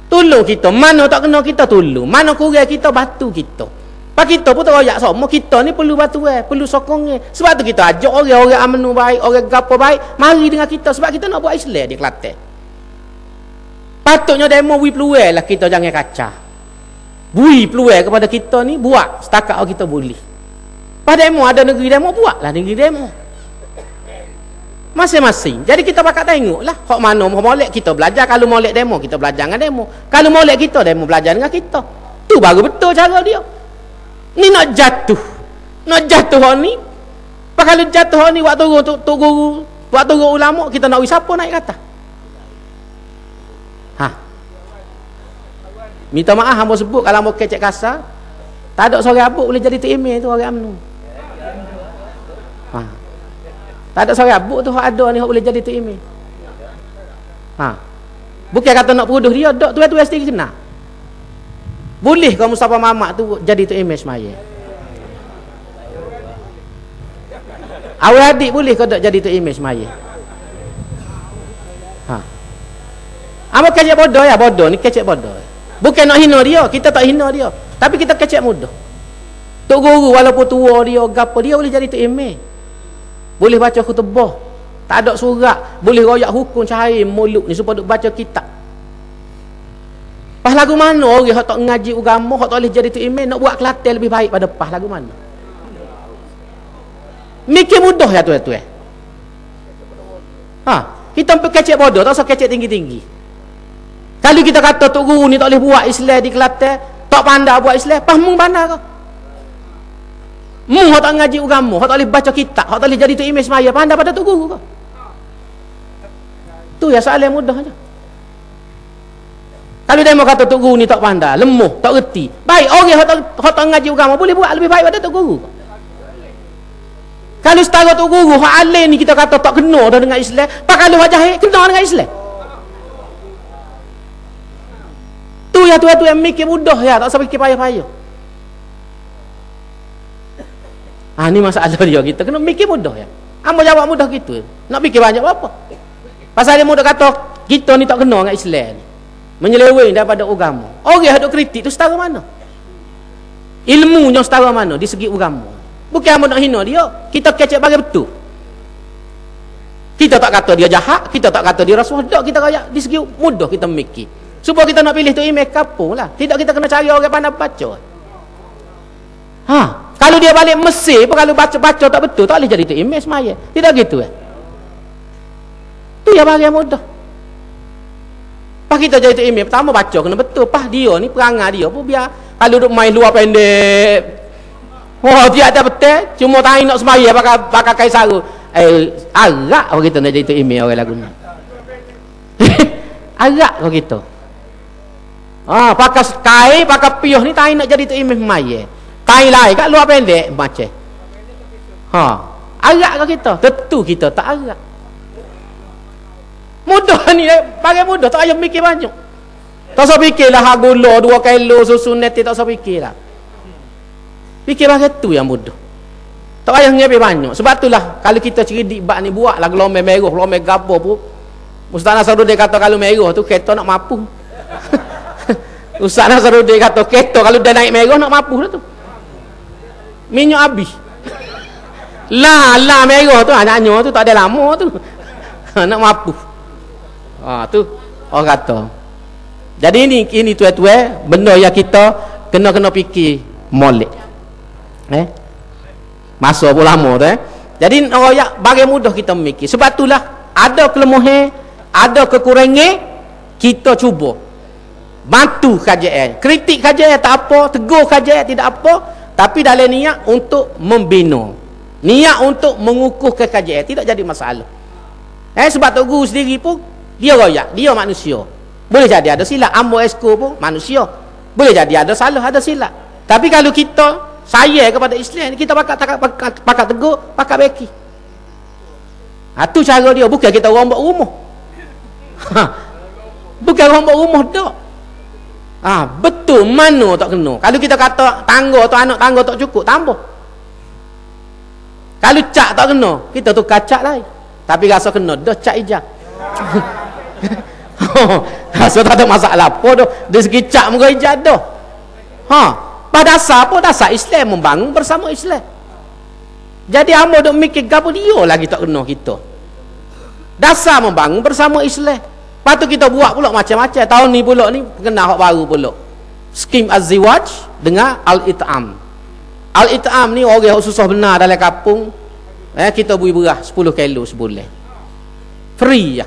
Tolong kita. Mana tak kena kita tolong. Mana kurang kita batu kita. Pak kita pun tak royak sama. Kita ni perlu batu perlu sokong. Sebab tu kita ajak orang-orang UMNO baik, orang gapo baik, mari dengan kita sebab kita nak buat Islam di Kelantan. Patutnya demo bui peluang lah, kita jangan kacau. Bui peluang kepada kita ni, buat setakat kita boleh. Pada demo ada negeri demo, buatlah negeri demo. Masing-masing. Jadi kita bakal tengok lah hak mana molek kita belajar. Kalau molek demo, kita belajar dengan demo. Kalau molek kita, demo belajar dengan kita. Tu baru betul cara dia. Ni nak jatuh. Nak jatuh hak ni. Kalau jatuh hak ni waktu guru, waktu guru ulama, kita nak siapa naik kata? Ha. Minta maaf hamba sebut kalau hamba kecek kasar. Tak ada seorang abuk boleh jadi email tu orang UMNO. Ha. Tak ada seorang abuk tu hak ada ni hak boleh jadi email. Ha. Bukan kata nak peruduh dia, dak tu sendiri kena. Boleh kau Mustafa Mamak tu jadi email semaya. Awal adik boleh kau tak jadi email semaya. Ha. Hamba kecek bodoh ya, bodoh ni kecek bodoh. Bukan nak hina dia, kita tak hina dia. Tapi kita kecek mudah. Tok guru walaupun tua dia, gapo dia boleh jadi tok email. Boleh baca khutbah. Tak ada surat, boleh royak hukum cahaya mulut ni supaya duk baca kitab. Pas lagu mana orang hak tak ngaji agama, hak tak boleh jadi tok email, nak buat Kelantan lebih baik pada pas lagu mana? Mikir mudah ya tuan-tuan. Ha, kita ambil kecek bodoh, tak usah kecek tinggi-tinggi. Kalau kita kata tok guru ni tak boleh buat Islam di Kelantan, tak pandai buat Islam, pas mung pandai ke? Mung hak tak ngaji agama, hak tak boleh baca kitab, hak tak boleh jadi tok email semaya, pandai pada tok guru ke? Tu ya soalan mudah aja. Kalau dia mau kata tok guru ni tak pandai, lemah, tak reti. Baik orang hak tak ngaji agama boleh buat lebih baik pada tok guru. Kalau setara tok guru hak alim ni kita kata tak kena dah dengan Islam, pak kalau hak jahil kena dengan Islam. Tu ya tu yang mikir mudah ya, tak usah fikir payah-payah. Ah ni masalah dia, kita kena mikir mudah ya. Hamba jawab mudah gitu. Nak fikir banyak apa? Pasal dia mudah kata kita ni tak kena dengan Islam ni. Menyeleweng daripada agama. Orang yang ada kritik tu setara mana? Ilmunya setara mana di segi agama? Bukan hamba nak hina dia, kita kecek bagi betul. Kita tak kata dia jahat, kita tak kata dia rasuah, tak, kita kaya di segi mudah kita mikir. Supaya kita nak pilih tu email kapung lah. Tidak kita kena cari orang pandai baca. Ha, kalau dia balik Mesir pun kalau baca-baca tak betul, tak boleh jadi tu email semaya. Tidak gitu tu ya bagi mudah. Pas kita jadi tu email, pertama baca kena betul. Pas dia ni perangai dia pun biar kalau duk main luar pendek. Oh, dia ada betul, cuma tak nak semaya pakai kain sarung. Arak kalau kita nak jadi tu email orang lagu ni. Arak kalau kita. Ah, pakai kain, pakai piuh ni tak nak jadi tu email semaya. Kain lain kat luar pendek macam. Ha, arak kalau kita, tentu kita tak arak. Mudah ni, bagi mudah, tak payah mikir banyak. Tak usah fikirlah hak gula 2 kilo susu neti, tak usah fikirlah. Fikir bagi tu yang mudah. Tak payah ngambil banyak. Sebab itulah kalau kita cerdik bab ni buatlah gelombang merah, gelombang gapo pun. Ustaz Nasruddin kata kalau merah tu kereta nak mampu. Ustaz Nasruddin kata kereta kalau dah naik merah nak mampu dah tu. Minyak habis. Lah merah tu hanya tu tak ada lama tu. Nak mampu. Ha tu orang kata. Jadi ini tuan-tuan benda yang kita kena fikir molek. Masa pun lama tu Jadi orang bagi mudah kita mikir. Sebab itulah ada kelemahan, ada kekurangan, kita cuba bantu kajian. Kritik kajian tak apa, tegur kajian tidak apa, tapi dalam niat untuk membina. Niat untuk mengukuhkan kajian, tidak jadi masalah. Sebab Tok Guru sendiri pun dia royak, dia manusia. Boleh jadi ada silap. Ambo esko pun manusia. Boleh jadi ada salah, ada silap. Tapi kalau kita sayang kepada Islam, kita pakat tegur, pakat beki. Itu cara dia. Bukan kita rombak rumah. Bukan rombak rumah tak. Betul mana tak kena. Kalau kita kata tangga atau anak tangga tak cukup, tambah. Kalau cak tak kena, kita tukar cak lain. Tapi rasa kena, dah cak hijau. Rasa tak ada masalah apa dah. Dari segi cak muka hijau dah. Pada dasar apa? Dasar Islam membangun bersama Islam. Jadi hamba duk mikir gapo dia lagi tak kena kita. Dasar membangun bersama Islam. Lepas tu kita buat pula macam-macam. Tahun ni pula ni kena hak baru pula. Skim Az-Ziwaj dengan Al-It'am. Al-It'am ni orang yang susah benar dalam kampung. Kita beri beras 10 kilo sebulan. Free ya.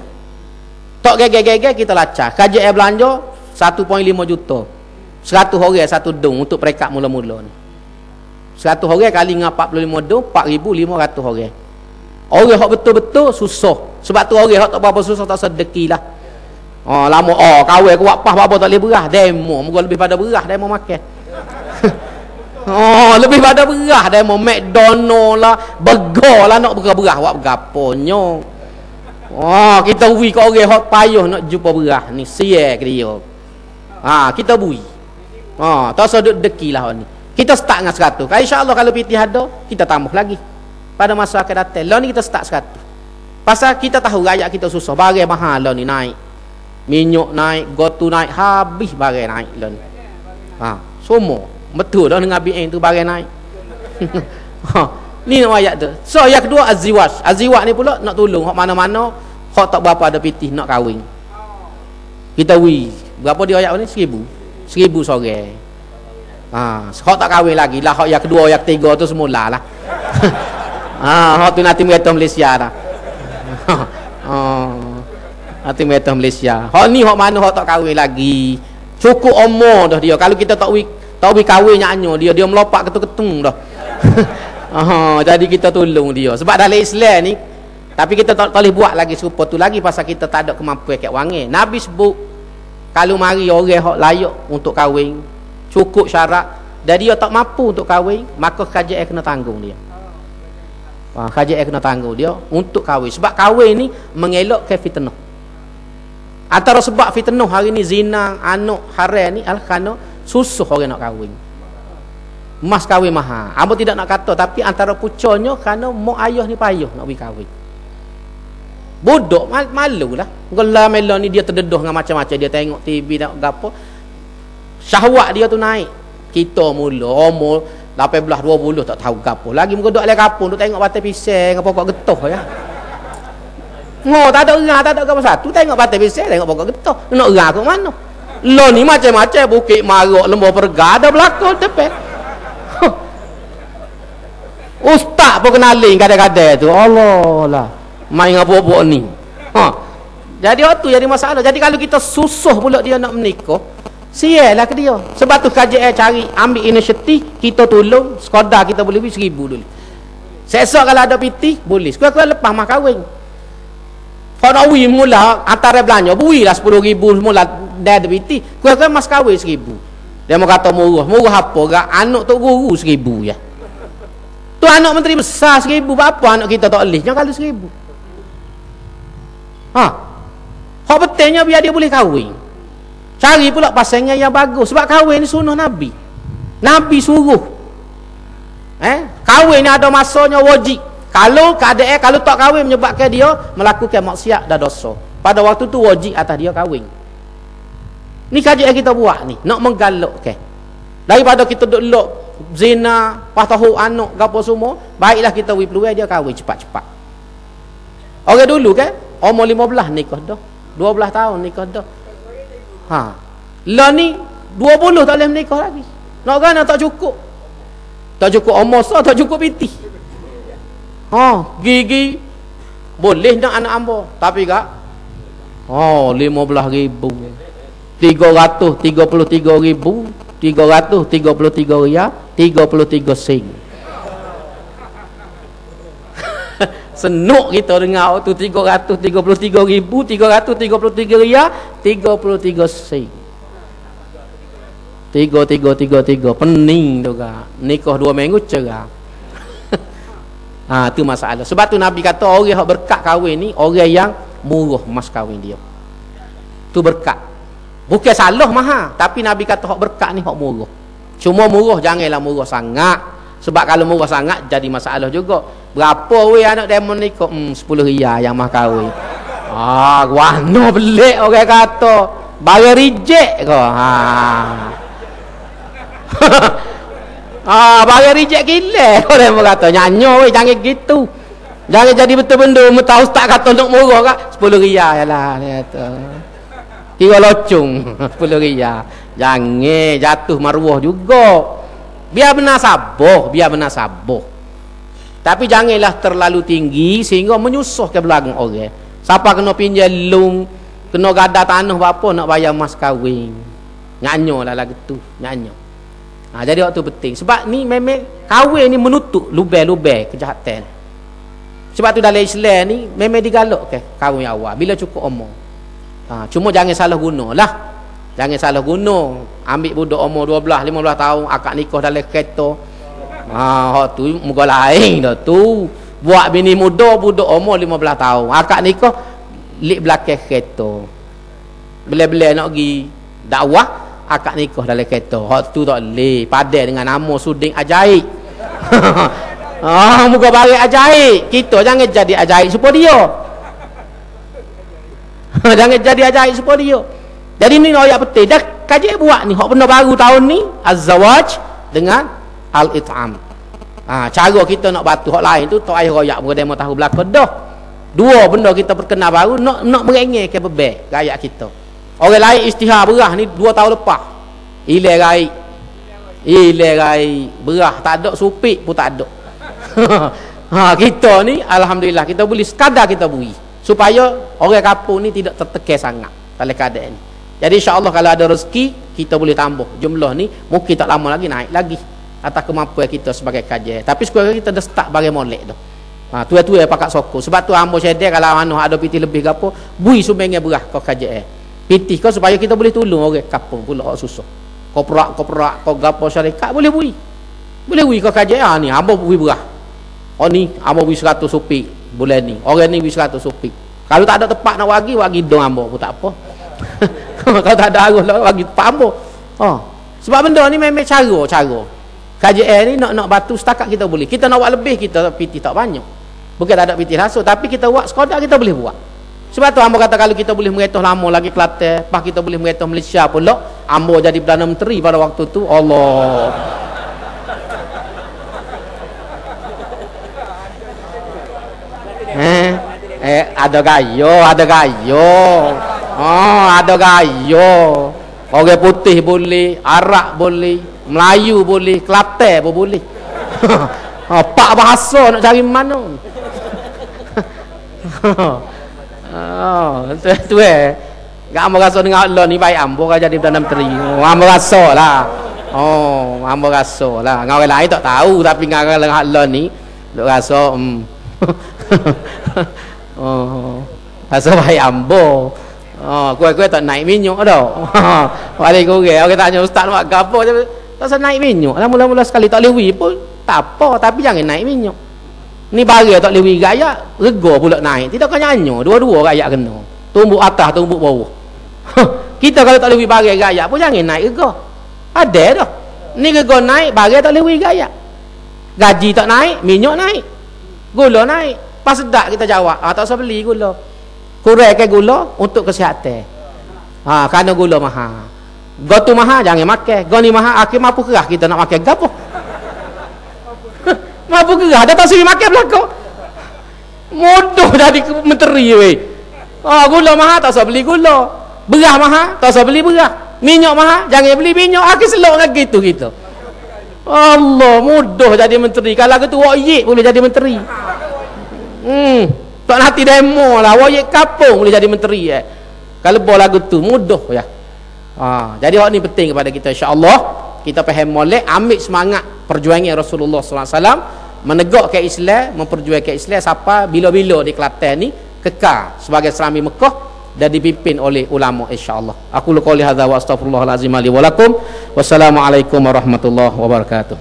Tak geger-geger kita lacak. Kaji belanja 1.5 juta. 100 orang satu dong untuk perekat mula-mula ni. 100 orang kali dengan 45 dong 4,500 orang. Orang hak betul-betul susah. Sebab tu orang hak tak berapa susah tak sedekah lah. Lama kawin aku buat pas apa tak boleh beras demo muka lebih pada beras demo makan. Lebih pada beras demo McDonald lah, burger lah nak beras buat gaponyo. Kita bui ke orang hak payah nak jumpa beras ni sia ke dia. Kita bui. Tak sedut deki lah ni. Kita start dengan 100. Insya-Allah kalau pitih ada, kita tambah lagi. Pada masa akan datang. Lah ni kita start 100. Pasal kita tahu rakyat kita susah, barang mahal lah ni naik. Minyak naik, gotu naik, habis barang naik lah ni. Semua betul dah dengan BN tu barang naik. Ni ayat tu. So yang kedua Az-Ziwaj. Az-Ziwaj ni pula nak tolong hak mana-mana hak tak berapa ada pitih nak kahwin. Kita berapa dia ayat ni? 1,000 seorang. Hak tak kahwin lagi lah. Hak yang kedua, yang ketiga tu semula lah. Hak tu nanti mereka Malaysia dah. Nanti mereka Malaysia. Hak ni hak mana hak tak kahwin lagi. Cukup umur dah dia. Kalau kita tak kahwin nyanyo dia melompat ketung-ketung dah. Jadi kita tolong dia. Sebab dalam Islam ni, tapi kita tak boleh buat lagi serupa tu lagi pasal kita tak ada kemampuan kat wangi. Nabi sebut kalau mari orang hak layak untuk kahwin, cukup syarat dan dia tak mampu untuk kahwin, maka kerajaan kena tanggung dia. Kerajaan kena tanggung dia untuk kahwin. Sebab kahwin ni mengelakkan fitnah. Antara sebab fitnah hari ni zina, anak haram ni adalah kerana susah orang nak kahwin. Mas kahwin mahal. Amba tidak nak kata, tapi antara pucanya kerana mak ayah ni payah nak pergi kahwin. Bodoh, malu lah. Gelar Mela ni dia terdedah dengan macam-macam. Dia tengok TV, tengok gapo. Syahwat dia tu naik. Kita mula umur 18-20 tak tahu gapo. Lagi muka duduk dalam kampung, duk tengok batai pisang, pokok getah ya. Tak ada orang, tak ada apa satu. Tengok batai pisang, tengok pokok getah. Nak orang ke mana? Lo ni macam-macam Bukit Marok, Lembah Perga ada berlaku depan. Ustaz pun kenalin kadang-kadang tu. Allah lah. Main apa-apa ni. Jadi waktu jadi masalah. Jadi kalau kita susah pula dia nak menikah, sialah ke dia. Sebab tu KJL cari ambil inisiatif, kita tolong, sekadar kita boleh beri 1,000 dulu. Sesok kalau ada piti, boleh. Sekurang-kurang lepas mah kahwin. Kalau nak beri mula antara belanja, berilah 10,000 semula dah ada piti. Kurang-kurang mas kahwin 1,000. Dia mau kata murah. Murah apa? Anak tu guru 1,000 ya. Tu anak menteri besar 1,000. Apa anak kita tak boleh? Jangan kalau 1,000. Hak pentingnya biar dia boleh kahwin. Cari pula pasangan yang bagus. Sebab kahwin ni sunnah Nabi. Nabi suruh. Kahwin ni ada masanya wajib. Kalau keadaan kalau tak kahwin menyebabkan dia melakukan maksiat dan dosa. Pada waktu tu wajib atas dia kahwin. Ni kajian kita buat ni, nak menggalakkan. Daripada kita duk lok zina, patahu anak gapo semua, baiklah kita beri peluang dia kahwin cepat-cepat. Orang dulu kan, umur 15 nikah dah. 12 tahun nikah dah. Lah ni 20 tak boleh menikah lagi. Nak kan tak cukup. Tak cukup umur sah, tak cukup piti. Gigi boleh nak anak hamba, tapi kak 15,000. 333,333 riyal 33 sen. Senuk kita dengar tu 333,333 riyal 33 sen. 3333 pening tu kak. Nikah 2 minggu cerah. Tu masalah. Sebab tu Nabi kata orang yang berkat kahwin ni orang yang murah mas kahwin dia. Tu berkat. Bukan salah mahal, tapi Nabi kata hak berkat ni hak murah. Cuma murah janganlah murah sangat. Sebab kalau murah sangat jadi masalah juga. Berapa weh anak demo nikah? 10 riyal yang mah kahwin. Guano belik orang kata. Barang reject ke? Barang reject gila. Orang kata nyanyo weh jangan gitu. Jangan jadi betul benda. Tahu ustaz kata nak murah kak 10 riyal lah dia kata. kira locung 10 riyal. Jangan jatuh maruah juga. Biar benar sabar. Tapi janganlah terlalu tinggi sehingga menyusahkan belakang orang. Siapa kena pinjam lung, kena gada tanah apa nak bayar mas kahwin. Nyanyo lah lagu tu, nyanyo. Jadi waktu penting. Sebab ni memang kahwin ni menutup lubang-lubang kejahatan. Sebab tu dalam Islam ni memang digalakkan kahwin awal bila cukup umur. Cuma jangan salah guna lah. Jangan salah guna. Ambil budak umur 12, 15 tahun akad nikah dalam kereta. Tu muka lain dah tu. Buat bini muda budak umur 15 tahun akad nikah lik belakang kereta. Bila-bila nak pergi dakwah akad nikah dalam kereta. Hak tu tak boleh. Padan dengan nama suding ajaib. Muka barik ajaib. Kita jangan jadi ajaib supaya dia. Jangan jadi ajaib supaya dia. Jadi ni ayat penting. Dah kaji buat ni. Hak benda baru tahun ni az-zawaj dengan al-it'am. Cara kita nak batu hak lain tu tak payah royak muka demo tahu belaka dah. Dua benda kita perkenal baru nak merengek ke bebek rakyat kita. Orang lain istihar berah ni 2 tahun lepas. Hilang raih berah tak ada supik pun tak ada. Kita ni alhamdulillah kita boleh sekadar kita beri supaya orang kampung ni tidak tertekan sangat dalam keadaan ni. Jadi insya-Allah kalau ada rezeki kita boleh tambah jumlah ni, mungkin tak lama lagi naik lagi atas kemampuan kita sebagai kajian. Tapi sekarang kita dah start bagi molek dah. Tu yang pakat sokong. Sebab tu hamba sedar kalau mana ada piti lebih ke apa, bui sumbangnya berah kau kajian. Piti kau supaya kita boleh tolong orang kampung pula hak susah. Kau perak kau gapo syarikat boleh bui. Boleh bui kau kajian ni hamba bui berah. Ni hamba bui 100 supik bulan ni. Orang ni bui 100 supik. Kalau tak ada tempat nak bagi dong hamba pun tak apa. Kalau tak ada arus lah bagi tempat hamba. Sebab benda ni memang cara. Kajian ni nak batu setakat kita boleh. Kita nak buat lebih kita piti tak banyak. Bukan tak ada piti rasa tapi kita buat sekadar kita boleh buat. Sebab tu hamba kata kalau kita boleh meretah lama lagi Kelantan, lepas kita boleh meretah Malaysia pula, hamba jadi Perdana Menteri pada waktu tu. Allah. Ada gayo. Ada gayo. Orang putih boleh, Arab boleh, Melayu boleh, Kelantan pun boleh. Pak bahasa nak cari mana? Tu gak ambo rasa dengan Allah ni baik ambo kan jadi Perdana Menteri. Ambo rasa lah. Ambo rasa lah. Ngau orang lain tak tahu tapi ngau dengan Allah ni duk rasa rasa baik ambo. Kuat-kuat tak naik minyak dah. Balik korang orang tanya ustaz buat gapo je tak usah naik minyak. Mula-mula sekali tak lewi pun tak apa tapi jangan naik minyak. Ni barang tak lewi gaya, rega pula naik. Tidak kan nyanyo, dua-dua gaya kena. Tumbuk atas, tumbuk bawah. Kita kalau tak lewi barang gaya pun jangan naik rega. Ada dah. Ni rega naik, barang tak lewi gaya. Gaji tak naik, minyak naik. Gula naik. Pas sedak kita jawab, tak usah beli gula. Kurangkan gula untuk kesihatan. Kerana gula mahal. Gotu mahal jangan makan. Goni mahal akhir mampu kerah kita nak makan gapo. Mampu gerah dah tak suri makan belakang. Modoh jadi menteri weh. Gula mahal tak usah beli gula. Berah mahal tak usah beli berah. Minyak mahal jangan beli minyak. Akhir selok lagi tu kita. Allah mudah jadi menteri. Kalau gitu wayik boleh jadi menteri. Tak nanti demo lah. Wayik kapung boleh jadi menteri. Kalau bola gitu mudah ya. Jadi hak ni penting kepada kita insya-Allah. Kita faham molek, ambil semangat perjuangan Rasulullah SAW menegakkan Islam, memperjuangkan Islam siapa bila-bila di Kelantan ni kekal sebagai serami Mekah dan dipimpin oleh ulama insya-Allah. Aku qouli hadza wa astaghfirullahalazim li wa lakum. Wassalamualaikum warahmatullahi wabarakatuh.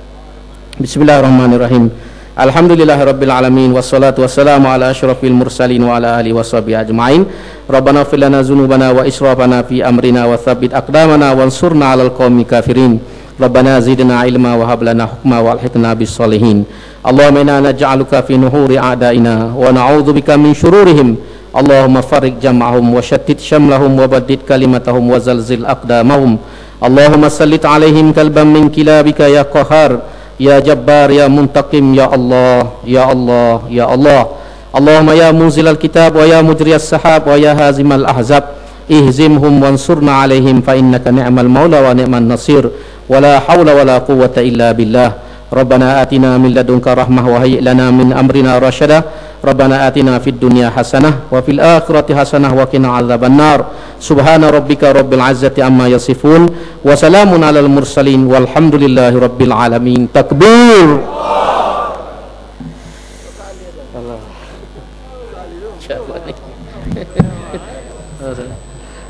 Bismillahirrahmanirrahim. Alhamdulillahirabbil alamin wassalatu wassalamu ala asyrafil mursalin wa ala alihi washabihi ajmain. Rabbana ighfir lana dzunubana wa israfana fi amrina wa tsabbit aqdamana wansurna 'alal qaumil kafirin. Rabbana zidna ilma wa hab lana hukma wa alhiqna bis solihin. Allahumma inna naj'aluka fi nuhuri a'daina wa na'udzubika min syururihim. Allahumma farriq jam'ahum wa shattit shamlahum wa baddid kalimatahum wa zalzil aqdamahum. Allahumma sallit 'alaihim kalban min kilabika ya qahhar ya jabbar ya muntaqim ya Allah ya Allah ya Allah. Allahumma ya munzilal kitab wa ya mujriyas sahab wa ya hazimal ahzab ihzimhum wansurna alaihim fa innaka ni'mal maula wa ni'man nasir wa la hawla wa la quwwata illa billah. Rabbana atina min ladunka rahmah wa hayyi' lana min amrina rasyada. Rabbana atina fid dunya hasanah wa fil akhirati hasanah wa qina adzabannar. Subhana rabbika rabbil izzati amma yasifun wa salamun alal mursalin walhamdulillahi rabbil alamin. Takbir.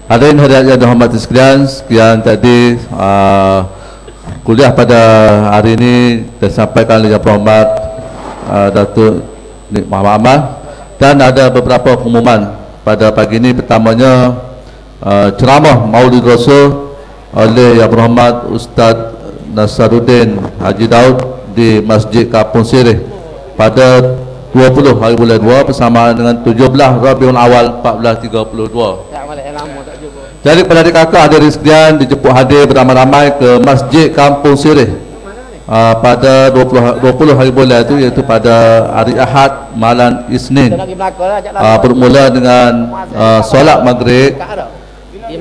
Hadirin hadirat yang dirahmati sekalian, sekian tadi kuliah pada hari ini disampaikan oleh Yang Berhormat Datuk Nik Muhammad Aman, dan ada beberapa pengumuman pada pagi ini. Pertamanya ceramah Maulid Rasul oleh Yang Berhormat Ustaz Nasaruddin Haji Daud di Masjid Kampung Sirih pada 20 hari bulan 2 bersamaan dengan 17 Rabiul Awal 1432. Jadi pada adik kakak hadirin sekalian dijemput hadir beramai-ramai ke Masjid Kampung Sirih pada 20 hari bulan itu, iaitu pada hari Ahad malam Isnin, bermula dengan solat maghrib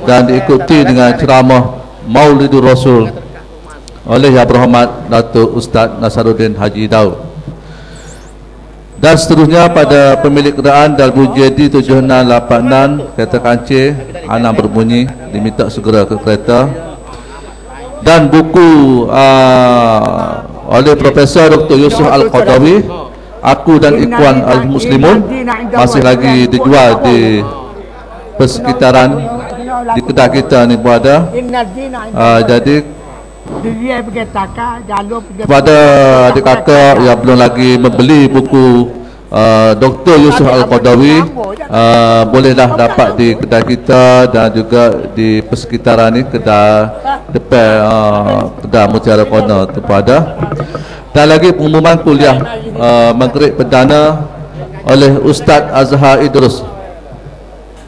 dan diikuti dengan ceramah Maulidur Rasul oleh Yang Berhormat Datuk Ustaz Nasaruddin Haji Daud. Dan seterusnya pada pemilik kenderaan Dalbu JD 7686 kereta kancil anak berbunyi diminta segera ke kereta. Dan buku oleh Profesor Dr. Yusuf Al-Qadawi, Aku dan Ikhwan Al-Muslimun, masih lagi dijual di persekitaran di kedai kita ni berada. Jadi kepada adik kakak yang belum lagi membeli buku Dr. Yusuf Al-Qadawi, bolehlah dapat di kedai kita dan juga di persekitaran ni, kedai depan kedai Mutiara Corner tu ada. Dan lagi pengumuman kuliah maghrib perdana oleh Ustaz Azhar Idrus.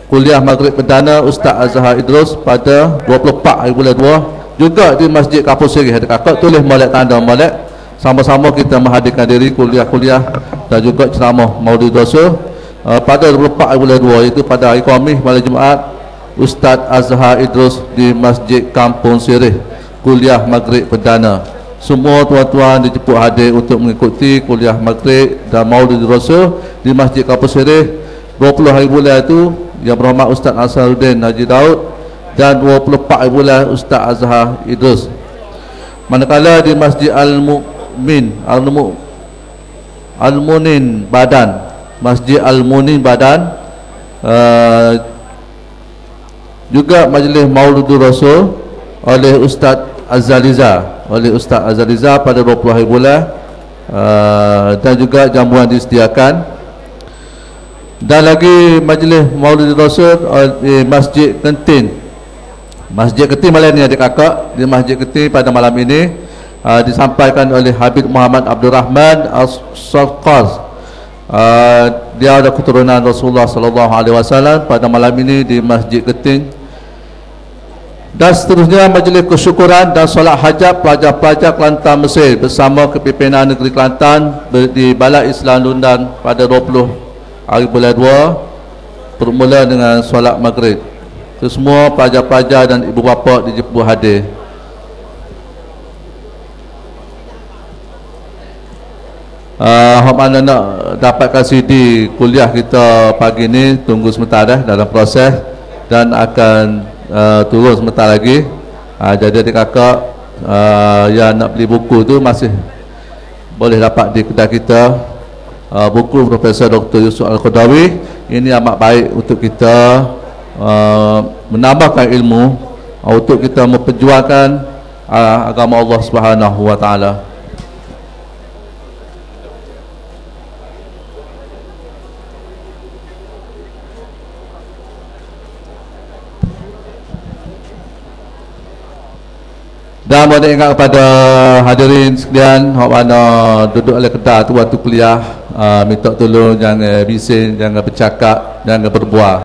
Kuliah maghrib perdana Ustaz Azhar Idrus pada 24 hari bulan 2 juga di Masjid Kampung Sirih. Adik kakak tulis molek tanda molek, sama-sama kita menghadirkan diri kuliah-kuliah dan juga ceramah Maulid Rasul pada 24 bulan 2, iaitu pada hari Khamis malam Jumaat. Ustaz Azhar Idrus di Masjid Kampung Sirih, kuliah maghrib perdana. Semua tuan-tuan dijemput hadir untuk mengikuti kuliah maghrib dan Maulid Rasul di Masjid Kampung Sirih 20 hari bulan itu. Yang Berhormat Ustaz Nasaruddin Haji Daud, dan 24 bulan Ustaz Azhar Idrus. Manakala di Masjid Al-Munin Badan, Masjid Al-Munin Badan, juga majlis Maulidur Rasul oleh Ustaz Azaliza pada 20 hari bulan, dan juga jamuan disediakan. Dan lagi majlis Maulidur Rasul di Masjid Kentin. Masjid Keting malam ni adik kakak, di Masjid Keting pada malam ini disampaikan oleh Habib Muhammad Abdul Rahman As-Sarqaz. Dia ada keturunan Rasulullah sallallahu alaihi wasallam pada malam ini di Masjid Keting. Dan seterusnya majlis kesyukuran dan solat hajat pelajar-pelajar Kelantan Mesir bersama Kepimpinan Negeri Kelantan di Balai Islam Lundan pada 20 hari bulan 2 bermula dengan solat maghrib. Semua pelajar-pelajar dan ibu bapa dijemput hadir. Hak mana nak dapatkan CD kuliah kita pagi ni, tunggu sebentar dalam proses dan akan turun sebentar lagi. Jadi adik kakak yang nak beli buku tu masih boleh dapat di kedai kita. Buku Profesor Dr. Yusuf Al-Qadawi ini amat baik untuk kita menambahkan ilmu, untuk kita memperjuangkan agama Allah Subhanahu wa taala. Dan boleh ingat kepada hadirin sekalian, hak mana duduk oleh kedai tu waktu kuliah, minta tolong jangan bising, jangan bercakap, jangan berbual.